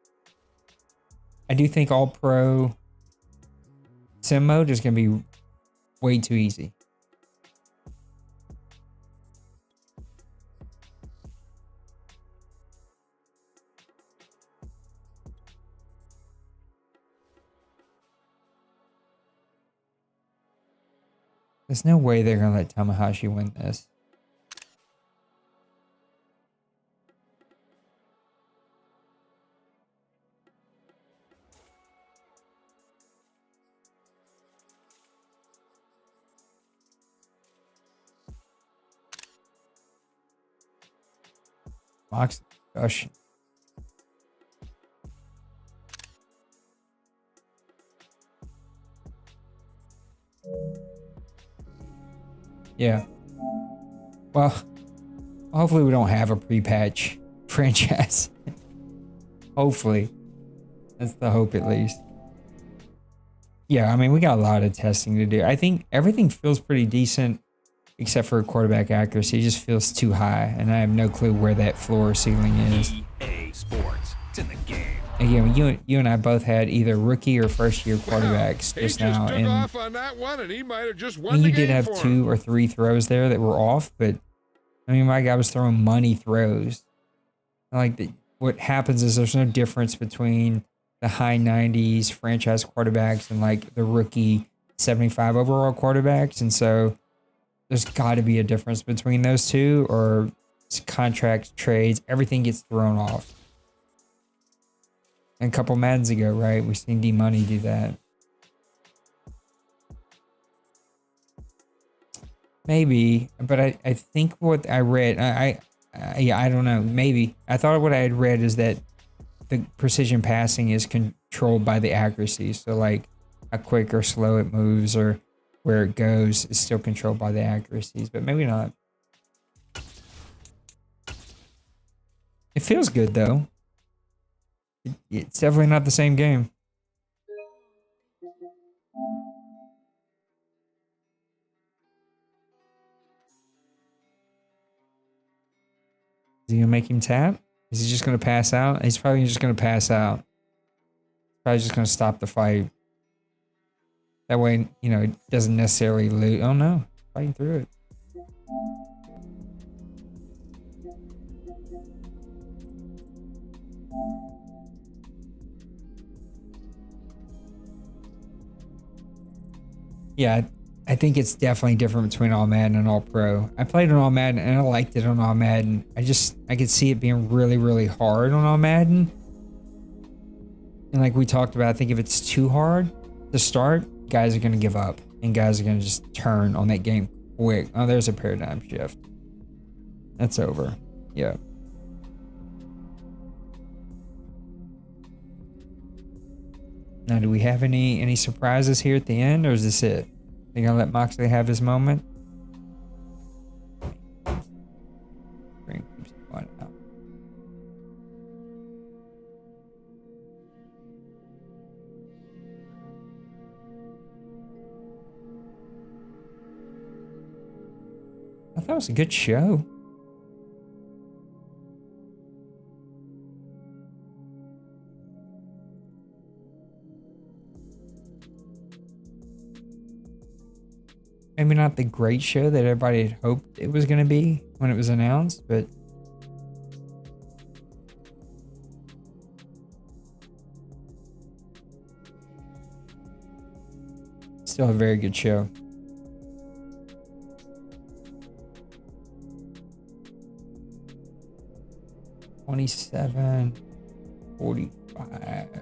I do think all pro sim mode is going to be way too easy. There's no way they're going to let Tamahashi win this. Box discussion. Yeah. Well, hopefully we don't have a pre-patch franchise. Hopefully. That's the hope at least. Yeah, I mean, we got a lot of testing to do. I think everything feels pretty decent except for quarterback accuracy. It just feels too high, and I have no clue where that floor or ceiling is. EA Sports. It's in the game. Again, you and I both had either rookie or first-year quarterbacks just now, and off on that one, and he might have just won and the you did game have for 2 him. or 3 throws there that were off, but I mean, my guy was throwing money throws. What happens is there's no difference between the high 90s franchise quarterbacks and like the rookie 75 overall quarterbacks, and so there's got to be a difference between those two, or contract trades, everything gets thrown off. And a couple Maddens ago, right? We seen D-Money do that. Maybe, but I think what I read, yeah, I don't know. Maybe. I thought what I had read is that the precision passing is controlled by the accuracy. So like how quick or slow it moves or where it goes is still controlled by the accuracies, but maybe not. It feels good though. It's definitely not the same game. Is he gonna make him tap? Is he just gonna pass out? He's probably just gonna pass out. Probably just gonna stop the fight. That way, you know, it doesn't necessarily lose. Oh no, fighting through it. Yeah, I think it's definitely different between All Madden and All Pro. I played on All Madden and I liked it on All Madden. I could see it being really, really hard on All Madden. And like we talked about, I think if it's too hard to start, guys are going to give up. And guys are going to just turn on that game quick. Oh, there's a paradigm shift. That's over. Yeah. Now, do we have any surprises here at the end, or is this it? They gonna let Moxley have his moment? Screen keeps going out. I thought it was a good show. Maybe not the great show that everybody had hoped it was going to be when it was announced, but still a very good show. $27.45.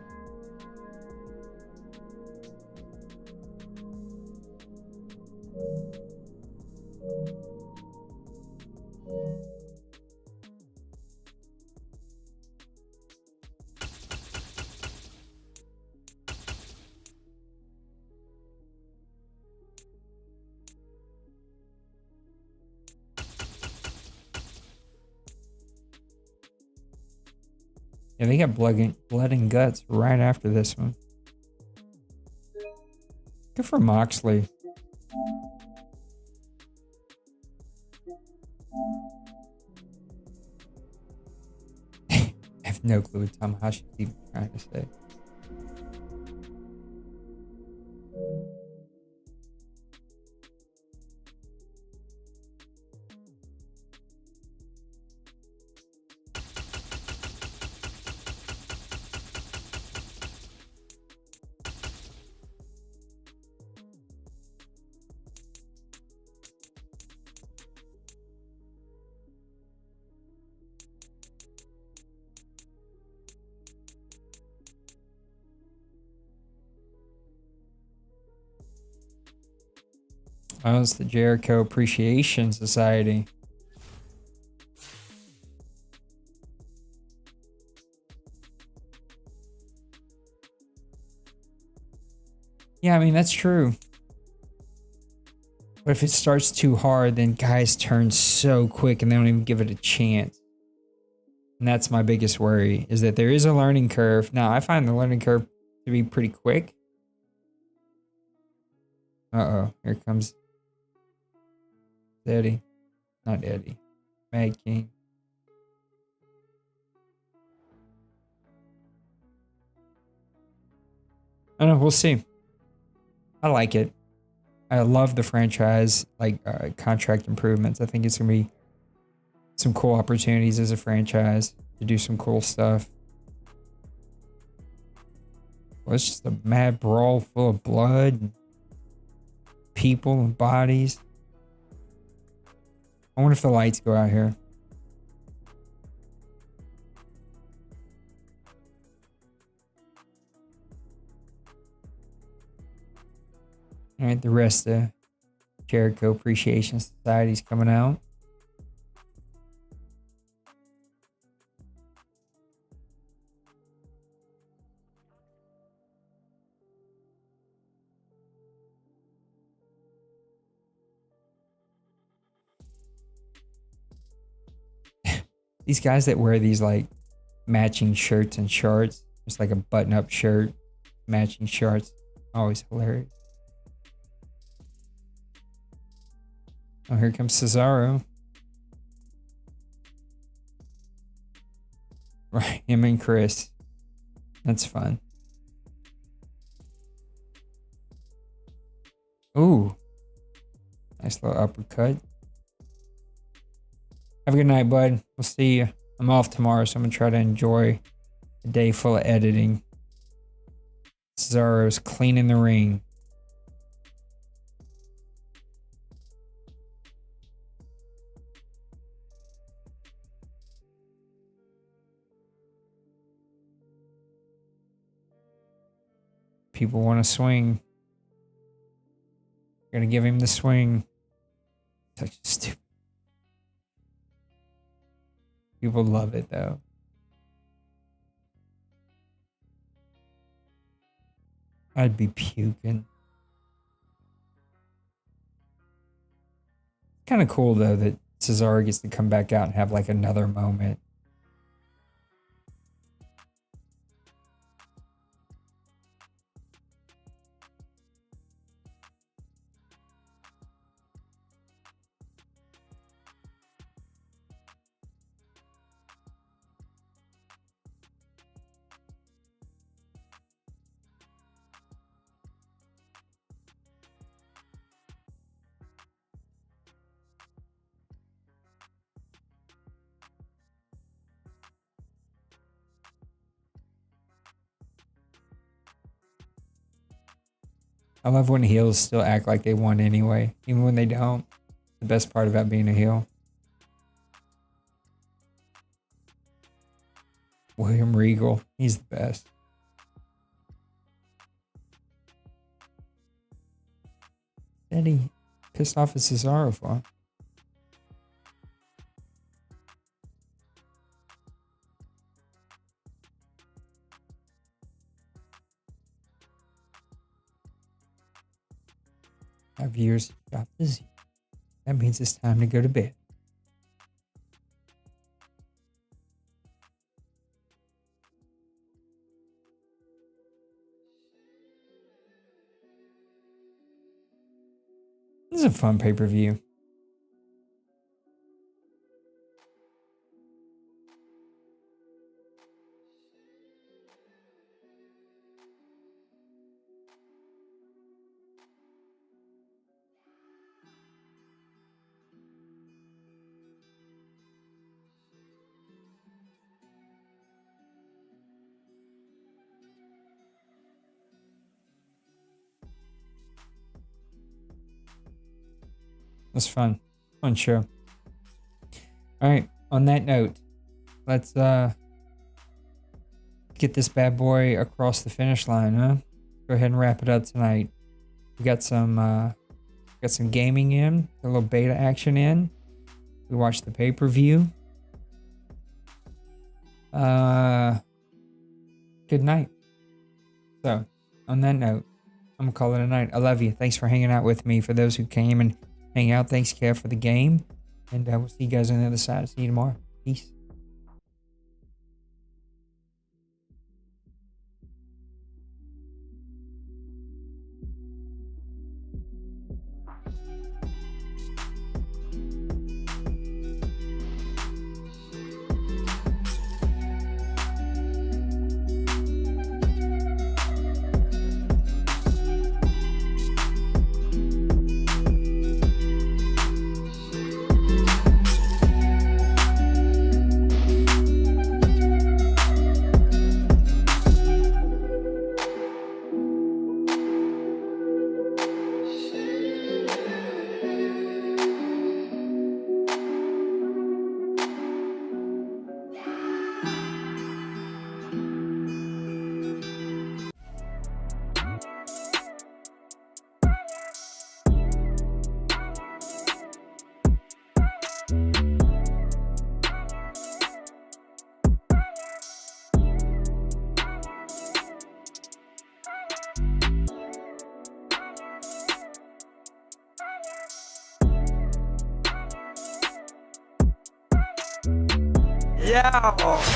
Yeah, they got blood and guts right after this one. Good for Moxley. I have no clue what Tamahashi's even trying to say. Oh, it's the Jericho Appreciation Society. Yeah, I mean, that's true. But if it starts too hard, then guys turn so quick and they don't even give it a chance. And that's my biggest worry, is that there is a learning curve. Now, I find the learning curve to be pretty quick. Uh-oh, here comes Eddie. Not Eddie. Mad King. I don't know, we'll see. I like it. I love the franchise, like contract improvements. I think it's going to be some cool opportunities as a franchise to do some cool stuff. Well, it's just a mad brawl full of blood and people and bodies. I wonder if the lights go out here. All right, the rest of Jericho Appreciation Society is coming out. These guys that wear these like matching shirts and shorts, just like a button-up shirt, matching shorts, always hilarious. Oh, here comes Cesaro. Right, him and Chris. That's fun. Ooh. Nice little uppercut. Have a good night, bud. We'll see you. I'm off tomorrow, so I'm going to try to enjoy a day full of editing. Cesaro's cleaning the ring. People want to swing. Gonna give him the swing. Such a stupid. People love it though. I'd be puking. Kind of cool though that Cesaro gets to come back out and have like another moment. I love when heels still act like they won anyway, even when they don't. The best part about being a heel. William Regal, he's the best. Eddie pissed off at Cesaro for. 5 years dropped the Z. That means it's time to go to bed. This is a fun pay-per-view. That's fun. Fun show. All right. On that note, let's get this bad boy across the finish line, huh? Go ahead and wrap it up tonight. We got some gaming in, a little beta action in. We watched the pay-per-view. Good night. So, on that note, I'm gonna call it a night. I love you. Thanks for hanging out with me. For those who came and hang out, thanks, Kev, for the game. And we'll see you guys on the other side. See you tomorrow. Peace.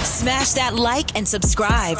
Smash that like and subscribe.